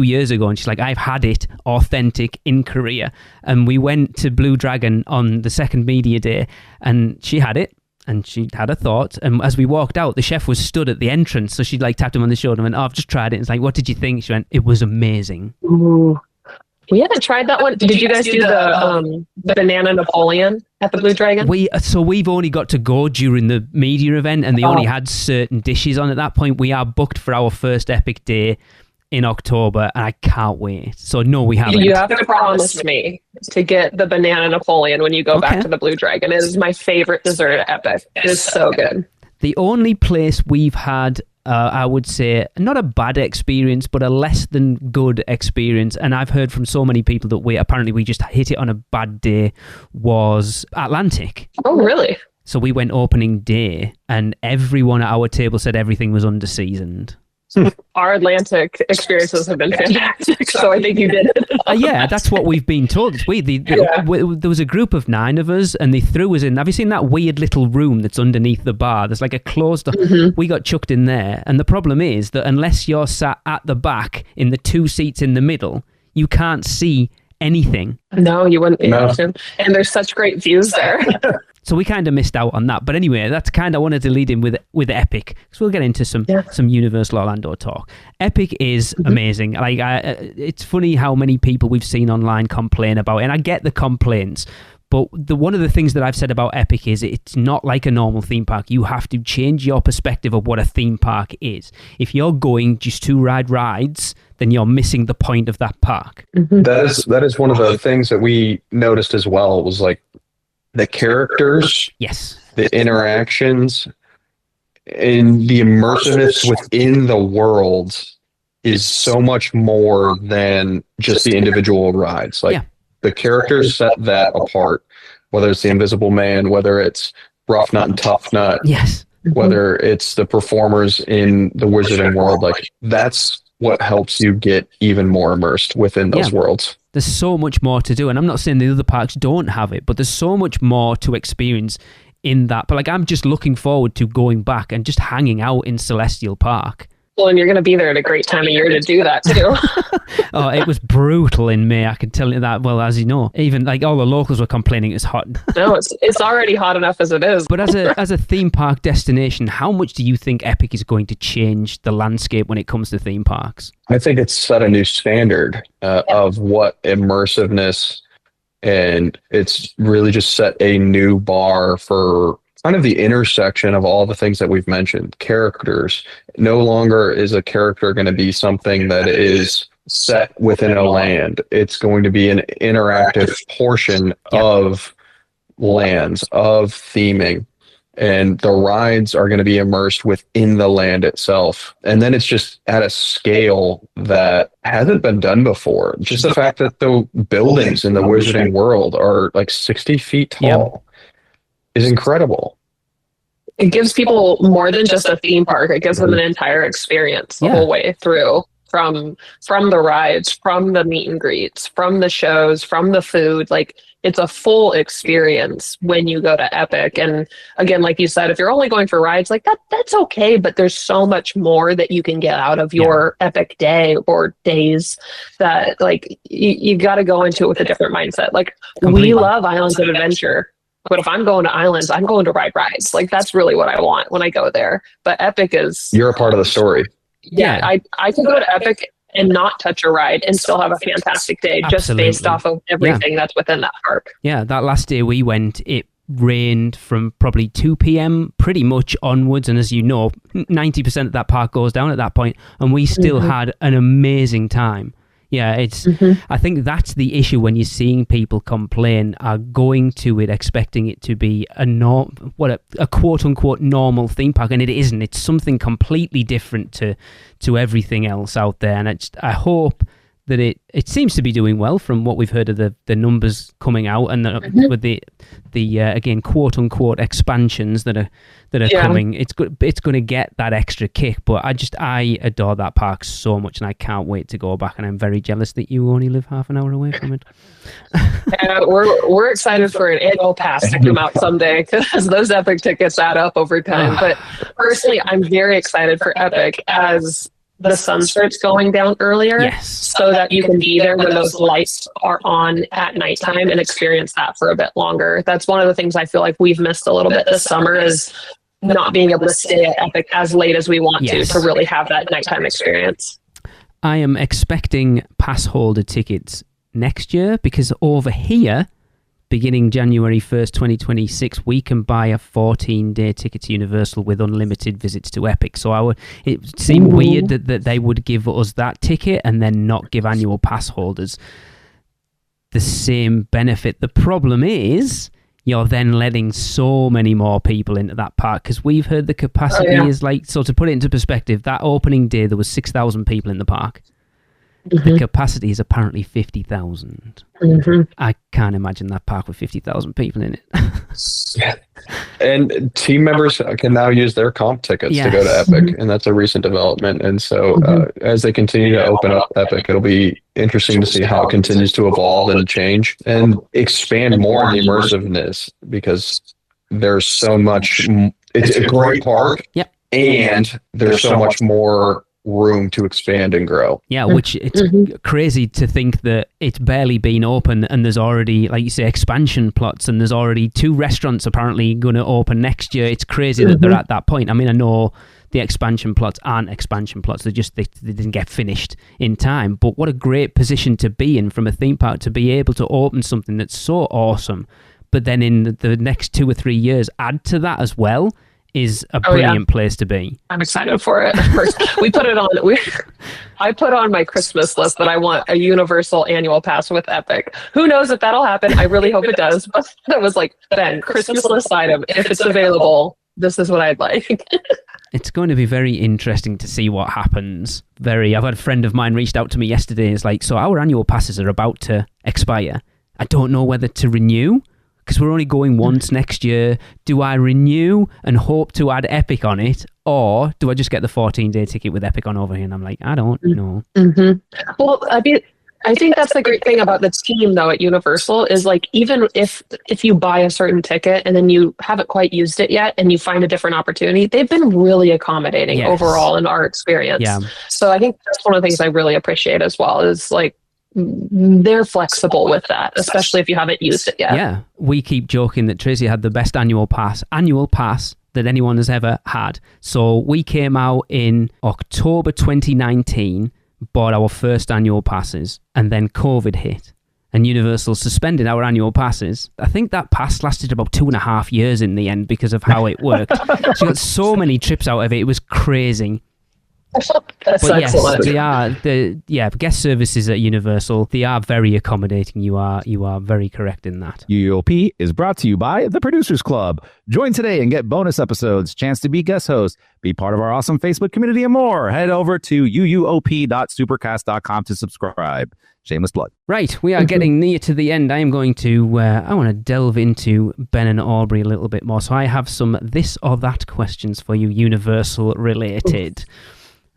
years ago, and she's like, I've had it authentic in Korea. And we went to Blue Dragon on the second media day, and she had it, and she had a thought, and as we walked out, the chef was stood at the entrance, so she like tapped him on the shoulder and went, "Oh, I've just tried it." And it's like, "What did you think?" She went, "It was amazing." Ooh. We haven't tried that one. Did you guys do the banana Napoleon at the Blue Dragon? We've only got to go during the media event, and they only had certain dishes on at that point. We are booked for our first Epic Day in October, and I can't wait. So no, we haven't. You have to promise me to get the banana Napoleon when you go back to the Blue Dragon. It is my favorite dessert at Epic. It is so good. The only place we've had, I would say, not a bad experience, but a less than good experience, and I've heard from so many people that we just hit it on a bad day, was Atlantic. Oh, really? So we went opening day, and everyone at our table said everything was under-seasoned. Our Atlantic experiences have been fantastic, so I think you did it. Yeah, that's what we've been told. It's weird. There was a group of 9 of us, and they threw us in. Have you seen that weird little room that's underneath the bar? There's like a closed... We got chucked in there, and the problem is that unless you're sat at the back in the 2 seats in the middle, you can't see anything. No, you wouldn't be able to. And there's such great views there. So we kind of missed out on that. But anyway, that's kind of wanted to lead in with Epic, because we'll get into some Universal Orlando talk. Epic is amazing. Like, it's funny how many people we've seen online complain about it, and I get the complaints. But one of the things that I've said about Epic is it's not like a normal theme park. You have to change your perspective of what a theme park is. If you're going just to ride rides, then you're missing the point of that park. That is one of the things that we noticed as well, was like the characters, the interactions, and the immersiveness within the world is so much more than just the individual rides. Like, the characters set that apart, whether it's the Invisible Man, whether it's Rough Nut and Tough Nut, whether it's the performers in the Wizarding World. Like, that's what helps you get even more immersed within those worlds. There's so much more to do, and I'm not saying the other parks don't have it, but there's so much more to experience in that. But like, I'm just looking forward to going back and just hanging out in Celestial Park. Well, and you're going to be there at a great time of year to do that too. Oh, it was brutal in May, I can tell you that. Well, as you know, even like all the locals were complaining it's hot. No, it's already hot enough as it is. But as a theme park destination, how much do you think Epic is going to change the landscape when it comes to theme parks? I think it's set a new standard of what immersiveness, and it's really just set a new bar for kind of the intersection of all the things that we've mentioned. Characters. No longer is a character going to be something that is set within a land. It's going to be an interactive portion of lands, of theming. And the rides are going to be immersed within the land itself. And then it's just at a scale that hasn't been done before. Just the fact that the buildings in the Wizarding World are like 60 feet tall is incredible. It gives people more than just a theme park. It gives them an entire experience the whole way through, from the rides, from the meet and greets, from the shows, from the food. Like, it's a full experience when you go to Epic. And again, like you said, if you're only going for rides, like that's okay, but there's so much more that you can get out of your Epic day or days, that like you got to go into it with a different mindset. Like, we love Islands of Adventure. But if I'm going to islands, I'm going to ride rides. Like, that's really what I want when I go there. But Epic is... You're a part of the story. Yeah, I can go to Epic and not touch a ride and still have a fantastic day, just based off of everything that's within that park. Yeah, that last day we went, it rained from probably 2 p.m. pretty much onwards. And as you know, 90% of that park goes down at that point. And we still had an amazing time. Yeah, it's. I think that's the issue when you're seeing people complain, are going to it expecting it to be a quote unquote normal theme park, and it isn't. It's something completely different to everything else out there, and I hope that it seems to be doing well from what we've heard of the numbers coming out, and with the again quote unquote expansions that are coming. It's going to get that extra kick. But I adore that park so much, and I can't wait to go back. And I'm very jealous that you only live half an hour away from it. We're excited for an annual pass to come out someday, because those Epic tickets add up over time. But personally, I'm very excited for Epic as the sun starts going down earlier, so that you can be there when those lights are on at nighttime and experience that for a bit longer. That's one of the things I feel like we've missed a little bit this summer, is not being able to stay at Epic as late as we want to really have that nighttime experience. I am expecting pass holder tickets next year, because over here, beginning January 1st, 2026, we can buy a 14-day ticket to Universal with unlimited visits to Epic. So it seemed weird that they would give us that ticket and then not give annual pass holders the same benefit. The problem is you're then letting so many more people into that park, because we've heard the capacity is like, so to put it into perspective, that opening day there was 6,000 people in the park. The capacity is apparently 50,000. I can't imagine that park with 50,000 people in it. And team members can now use their comp tickets to go to Epic, and that's a recent development. And so as they continue to open up Epic, it'll be interesting to see how it continues to evolve and change and expand more in the immersiveness, because there's so much. It's a great park, and there's so much more room to expand and grow. Yeah, which it's crazy to think that it's barely been open and there's already, like you say, expansion plots, and there's already 2 restaurants apparently going to open next year. It's crazy that they're at that point. I mean, I know the expansion plots aren't expansion plots. They didn't get finished in time. But what a great position to be in from a theme park, to be able to open something that's so awesome, but then in the next 2 or 3 years add to that as well, is a brilliant place to be. I'm excited for it. We put it on. I put on my Christmas list that I want a Universal annual pass with Epic. Who knows if that'll happen? I really hope it does. But that was like, Ben, Christmas list item. If it's available, this is what I'd like. It's going to be very interesting to see what happens. I've had a friend of mine reached out to me yesterday. It's like, so our annual passes are about to expire. I don't know whether to renew, because we're only going once next year. Do I renew and hope to add Epic on it, or do I just get the 14-day ticket with Epic on over here? And I'm like, I don't know. Well, I think that's the great thing about the team, though, at Universal, is like, even if you buy a certain ticket and then you haven't quite used it yet and you find a different opportunity, they've been really accommodating overall in our experience. Yeah. So I think that's one of the things I really appreciate as well, is like, they're flexible with that, especially if you haven't used it yet. Yeah, we keep joking that Tracy had the best annual pass that anyone has ever had. So we came out in October 2019, bought our first annual passes, and then COVID hit and Universal suspended our annual passes. I think that pass lasted about 2.5 years in the end because of how it worked. So you got so many trips out of it. It was crazy. That's but excellent. Yes, they are guest services at Universal. They are very accommodating. You are very correct in that. UUOP is brought to you by the Producers Club. Join today and get bonus episodes, chance to be guest host, be part of our awesome Facebook community, and more. Head over to uUOP.supercast.com to subscribe. Shameless plug. Right, we are getting near to the end. I am going to, I want to delve into Ben and Aubree a little bit more. So I have some this or that questions for you, Universal related.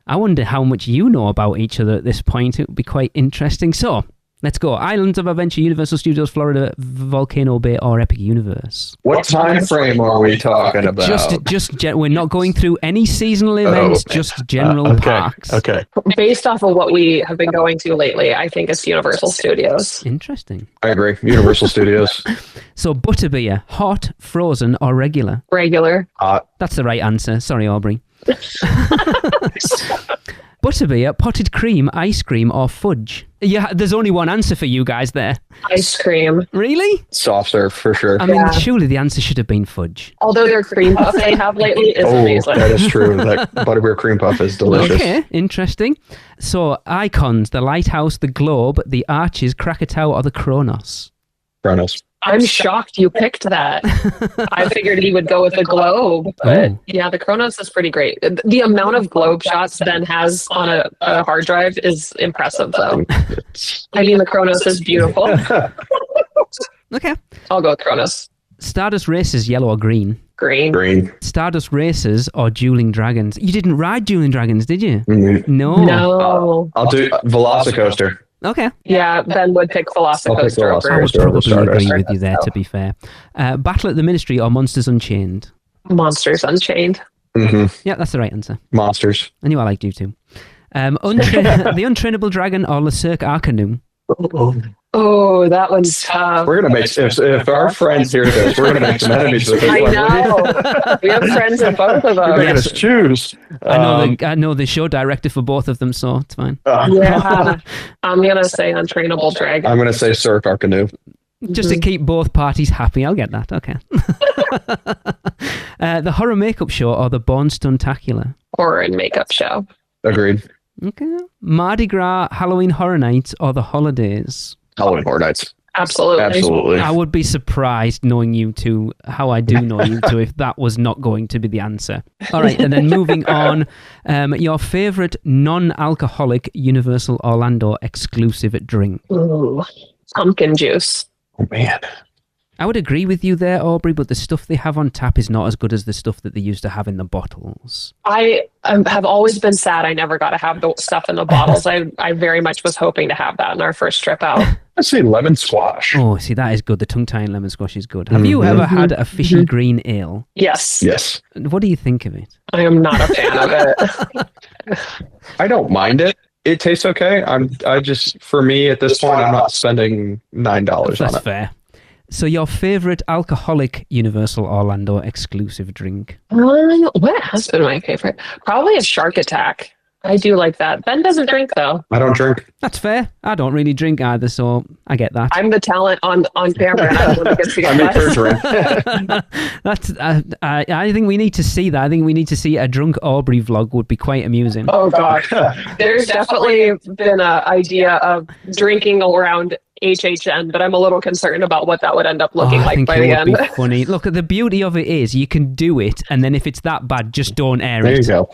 I wonder how much you know about each other at this point. It would be quite interesting. So, let's go. Islands of Adventure, Universal Studios Florida, Volcano Bay, or Epic Universe? What time frame are we talking about? We're not going through any seasonal events, just general parks. Okay. Based off of what we have been going to lately, I think it's Universal Studios. Interesting. I agree. Universal Studios. So, butterbeer, hot, frozen, or regular? Regular. Hot. That's the right answer. Sorry, Aubree. Butterbeer, potted cream, ice cream, or fudge? Yeah, there's only one answer for you guys there. Ice cream. Really? Soft serve, for sure. I mean, surely the answer should have been fudge. Although their cream puff they have lately is amazing. That is true. That butterbeer cream puff is delicious. Okay, interesting. So, icons, the lighthouse, the globe, the arches, Krakatoa, or the Kronos? Kronos. I'm shocked you picked that. I figured he would go with the globe. But yeah, the Kronos is pretty great. The amount of globe shots Ben has on a hard drive is impressive, though. I mean, the Kronos is beautiful. Okay. I'll go with Kronos. Stardust Races, yellow or green? Green. Stardust Races or Dueling Dragons? You didn't ride Dueling Dragons, did you? Mm-hmm. No. I'll do Velocicoaster. Okay. Yeah, Ben would pick Velocicoaster over. I would probably agree with you there, to be fair. Battle at the Ministry or Monsters Unchained? Monsters Unchained. Mm-hmm. Yeah, that's the right answer. Monsters. I knew I liked you too. The Untrainable Dragon or Le Cirque Arcanum? Oh, that one's tough. We're gonna make if our friends hear this, we're gonna make some enemies with this. I know. We have friends in both of them. You're making us choose. I know the show director for both of them, so it's fine. Yeah, I'm gonna say Untrainable Dragon. I'm gonna say Cirque Arcanum. Just to keep both parties happy, I'll get that. Okay. The Horror Makeup Show or the Born Stuntacular? Horror and Makeup Show. Agreed. Okay. Mardi Gras, Halloween Horror Nights, or the Holidays? Halloween Horror Nights. Absolutely. I would be surprised knowing you two, how I do know you two, if that was not going to be the answer. All right, and then moving on, your favourite non-alcoholic Universal Orlando exclusive drink? Ooh, pumpkin juice. Oh, man. I would agree with you there, Aubree, but the stuff they have on tap is not as good as the stuff that they used to have in the bottles. I have always been sad I never got to have the stuff in the bottles. I very much was hoping to have that in our first trip out. I'd say lemon squash. Oh, see, that is good. The tongue-tying lemon squash is good. Have you ever had a fishy green ale? Yes. Yes. What do you think of it? I am not a fan of it. I don't mind it. It tastes okay. For me at this point, I'm not spending $9 on That's it. fair. So your favorite alcoholic Universal Orlando exclusive drink? What has been my favorite? Probably a Shark Attack. I do like that. Ben doesn't drink though. I don't drink. That's fair. I don't really drink either, so I get that. I'm the talent on camera, and I'm the one that gets to get That's I think we need to see that. I think we need to see a drunk Aubree vlog. Would be quite amusing. Oh god, there's definitely been an idea of drinking around HHN, but I'm a little concerned about what that would end up looking I like think by it the would end. be funny. Look, the beauty of it is you can do it, and then if it's that bad, just don't air There it. you go.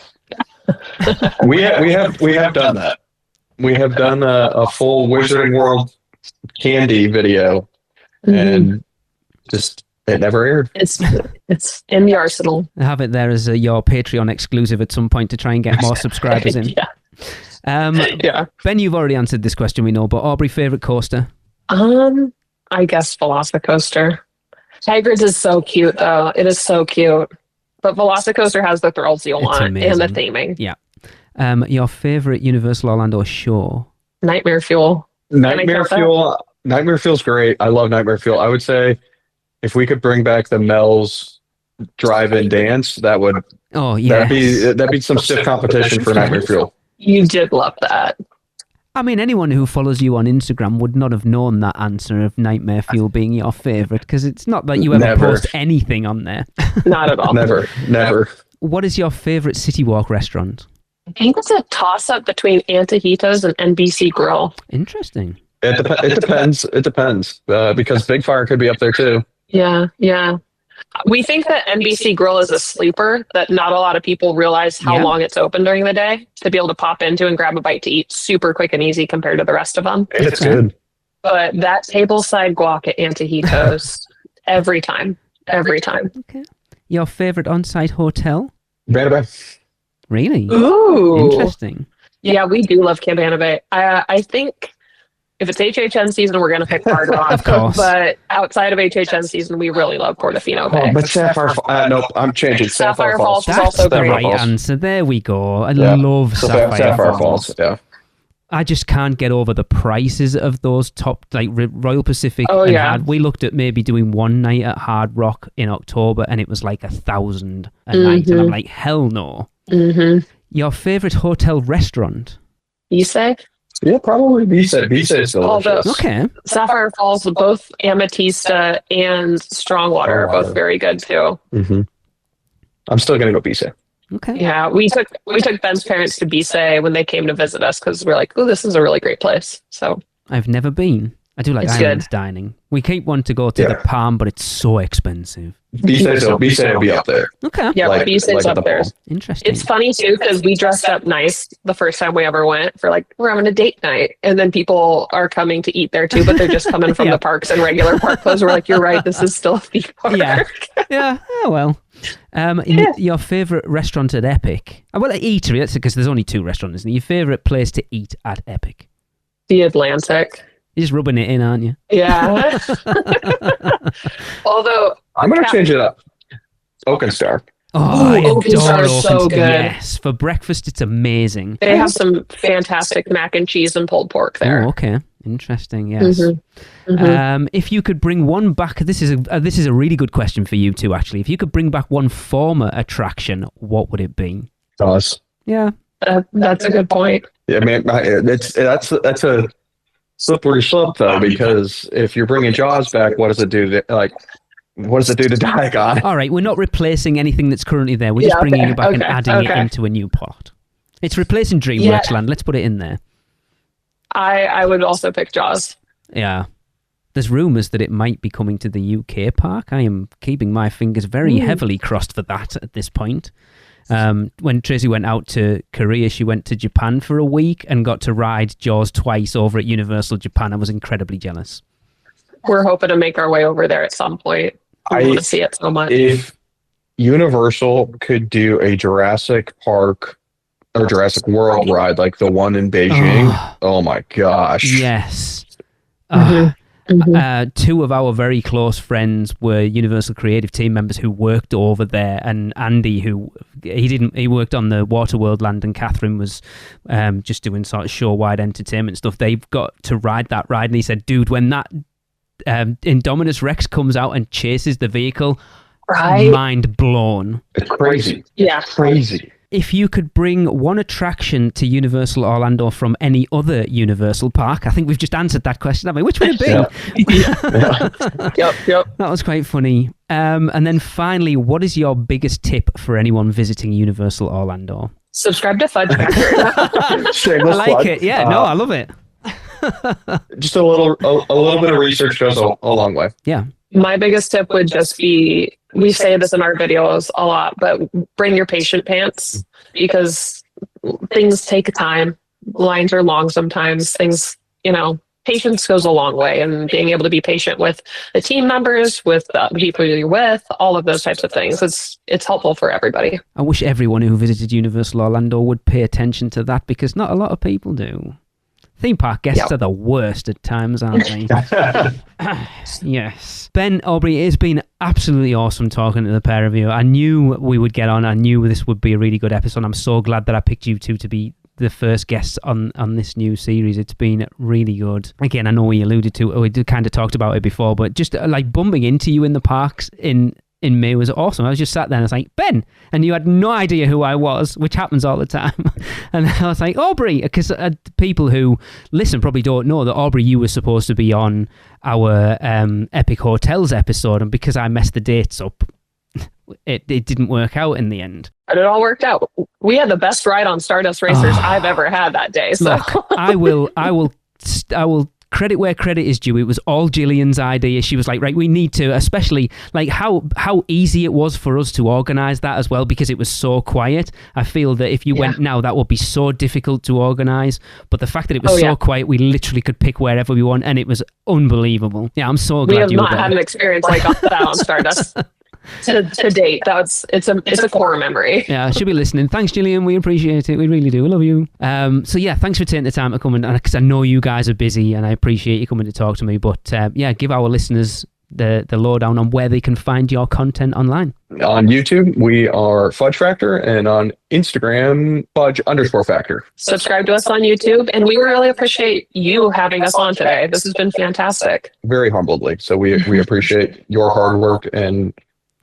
we have done that. We have done a full Wizarding World candy video, and just it never aired. It's in the arsenal. I have it there as your Patreon exclusive at some point to try and get more subscribers in. Yeah. Ben, you've already answered this question, we know, but Aubree, favorite coaster? I guess Velocicoaster. Hagrid's is so cute though. It is so cute. But Velocicoaster has the thrills you want and the theming. Yeah. Your favorite Universal Orlando show? Nightmare Fuel. Nightmare Fuel. Nightmare Fuel's great. I love Nightmare Fuel. I would say if we could bring back the Mel's drive-in dance, that would. Oh yeah. That'd be some stiff competition for Nightmare Fuel. You did love that. I mean, anyone who follows you on Instagram would not have known that answer of Nightmare Fuel being your favorite, because it's not that you ever post anything on there. Not at all. Never. What is your favorite City Walk restaurant? I think it's a toss-up between Antojitos and NBC Grill. Interesting. It depends. It depends because Big Fire could be up there too. Yeah. We think that NBC Grill is a sleeper, that not a lot of people realize how long it's open during the day to be able to pop into and grab a bite to eat super quick and easy compared to the rest of them. It's good. But that tableside guac at Antojitos, every time. Okay. Your favorite on-site hotel? Cabana Bay. Really? Ooh. Interesting. Yeah, we do love Cabana Bay. I think if it's HHN season, we're going to pick Hard Rock. Of course. But outside of HHN season, we really love Portofino Bay. But Sapphire Falls. Nope, I'm changing. Sapphire Falls is That's also the great. right answer. There we go. I love Sapphire Falls. Yeah. I just can't get over the prices of those top, like Royal Pacific. Oh, and yeah. We looked at maybe doing one night at Hard Rock in October, and it was like $1,000 a night. And I'm like, hell no. Mm-hmm. Your favorite hotel restaurant? You say? Yeah, probably B-Side. B-Side is delicious. Okay. Sapphire Falls, both Ametista and Strongwater are both very good too. Mm-hmm. I'm still going to go B-Side. Okay. Yeah, we took Ben's parents to Bisay when they came to visit us because we're like, oh, this is a really great place. So I've never been. I do like It's islands good. dining. We keep wanting to go to the Palm, but it's so expensive. B-Side will be up there. Okay. yeah, Like- Bisay's like at up the there. Palm. Interesting. It's funny too because we dressed up nice the first time we ever went for like we're having a date night, and then people are coming to eat there too, but they're just coming from Yeah. the parks and regular park clothes. We're like, you're right, this is still a theme park. Yeah. Yeah. Oh, well. Your favorite restaurant at Epic? Well, at Eatery, that's because there's only two restaurants, isn't it? Your favorite place to eat at Epic? The Atlantic. You're just rubbing it in, aren't you? Yeah. Although I'm going to change it up. Oaken Star. Oh, I Oaken adore Star is so Oaken Star. good. Yes, for breakfast, it's amazing. they have some fantastic mac and cheese and pulled pork there. Oh, okay. Interesting, yes. Mhm. If you could bring one back, this is a really good question for you two, actually. If you could bring back one former attraction, what would it be? Us. Yeah. That's a good point. Yeah, man, that's a slippery slope though, because if you're bringing Jaws back, what does it do? What does it do to Diagon? All right, we're not replacing anything that's currently there. We're just bringing it back and adding it into a new plot. It's replacing DreamWorks Land. Let's put it in there. I would also pick Jaws. Yeah. There's rumours that it might be coming to the UK park. I am keeping my fingers very heavily crossed for that at this point. When Tracy went out to Korea, she went to Japan for a week and got to ride Jaws twice over at Universal Japan. I was incredibly jealous. We're hoping to make our way over there at some point. I want to see it so much. If Universal could do a Jurassic Park or Jurassic World ride like the one in Beijing, oh my gosh. Yes. Two of our very close friends were Universal Creative team members who worked over there, and Andy, he worked on the Waterworld land, and Catherine was just doing sort of show-wide entertainment stuff. They've got to ride that ride, and he said, dude, when that Indominus Rex comes out and chases the vehicle, mind blown. It's crazy. Yeah. Crazy. If you could bring one attraction to Universal Orlando from any other Universal park, I think we've just answered that question, haven't we? Which would it be? Yep. That was quite funny. And then finally, what is your biggest tip for anyone visiting Universal Orlando? Subscribe to Fudge Factor. Shameless I like plug. it. Yeah, no, I love it. Just a little bit of research goes a long way. Yeah. My biggest tip would just be, we say this in our videos a lot, but bring your patient pants, because things take time. Lines are long sometimes. Things, patience goes a long way, and being able to be patient with the team members, with the people you're with, all of those types of things. It's helpful for everybody. I wish everyone who visited Universal Orlando would pay attention to that, because not a lot of people do. Theme park guests are the worst at times, aren't they? Yes. Ben, Aubree, it's been absolutely awesome talking to the pair of you. I knew we would get on. I knew this would be a really good episode. I'm so glad that I picked you two to be the first guests on this new series. It's been really good. Again, I know we alluded to, we kind of talked about it before, but just like bumping into you in the parks in May was awesome. I was just sat there and I was like, Ben, and you had no idea who I was, which happens all the time. And I was like, Aubree, because people who listen probably don't know that, Aubree, you were supposed to be on our Epic Hotels episode, and because I messed the dates up, it didn't work out in the end. But it all worked out. We had the best ride on Stardust Racers I've ever had that day. So look, I will credit where credit is due. It was all Gillian's idea. She was like, right, we need to, especially like how easy it was for us to organise that as well, because it was so quiet. I feel that if you went now, that would be so difficult to organise. But the fact that it was so quiet, we literally could pick wherever we want, and it was unbelievable. Yeah, I'm so glad you were there. We have not had an experience like that on Stardust. To date, it's a core memory. Yeah, I should be listening. Thanks, Gillian. We appreciate it. We really do. We love you. So yeah, thanks for taking the time to come, and because I know you guys are busy, and I appreciate you coming to talk to me. But give our listeners the lowdown on where they can find your content online. On YouTube, we are Fudge Factor, and on Instagram, Fudge_Factor. Subscribe to us on YouTube, and we really appreciate you having us on today. This has been fantastic. Very humbledly. So we appreciate your hard work, and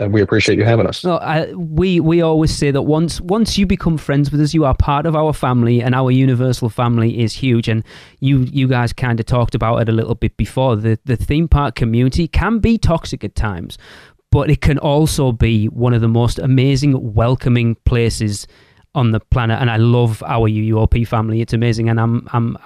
we appreciate you having us. No, we always say that once you become friends with us, you are part of our family, and our Universal family is huge. And you guys kind of talked about it a little bit before. The theme park community can be toxic at times, but it can also be one of the most amazing, welcoming places on the planet, and I love our UUOP family. It's amazing, and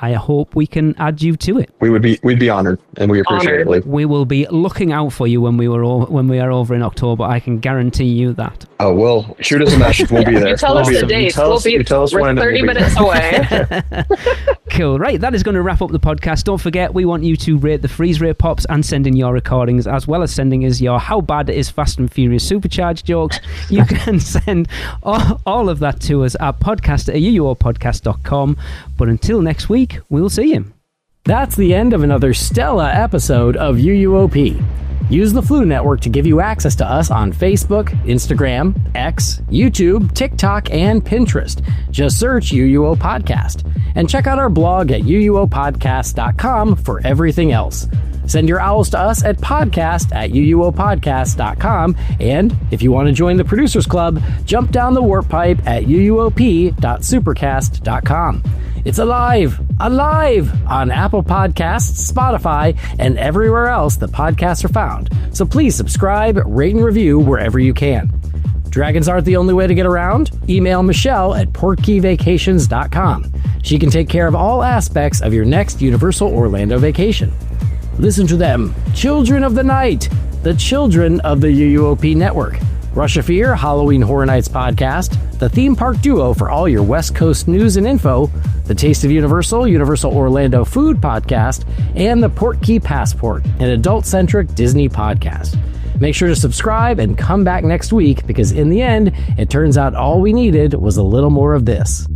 I hope we can add you to it. We'd be honored, and we appreciate it. We will be looking out for you when we are over in October. I can guarantee you that. Oh well, shoot us a message. We'll be there. You tell us the date. We're 30 minutes away. Cool. Right, that is going to wrap up the podcast. Don't forget, we want you to rate the Freeze Rate Pops and send in your recordings, as well as sending us your How Bad Is Fast and Furious Supercharged jokes. You can send all of that to us at podcast@uuopodcast.com. But until next week, we'll see you. That's the end of another stellar episode of UUOP. Use the Flu Network to give you access to us on Facebook, Instagram, X, YouTube, TikTok, and Pinterest. Just search UUO Podcast. And check out our blog at uuopodcast.com for everything else. Send your owls to us at podcast@uuopodcast.com. And if you want to join the Producers Club, jump down the warp pipe at uuop.supercast.com. It's alive on Apple Podcasts, Spotify, and everywhere else the podcasts are found. So please subscribe, rate, and review wherever you can. Dragons aren't the only way to get around. Email Michelle at portkeyvacations.com. She can take care of all aspects of your next Universal Orlando vacation. Listen to them, Children of the Night, the children of the UUOP network. Rush of Fear, Halloween Horror Nights podcast, the theme park duo for all your West Coast news and info, the Taste of Universal, Universal Orlando food podcast, and the Port Key Passport, an adult-centric Disney podcast. Make sure to subscribe and come back next week, because in the end, it turns out all we needed was a little more of this.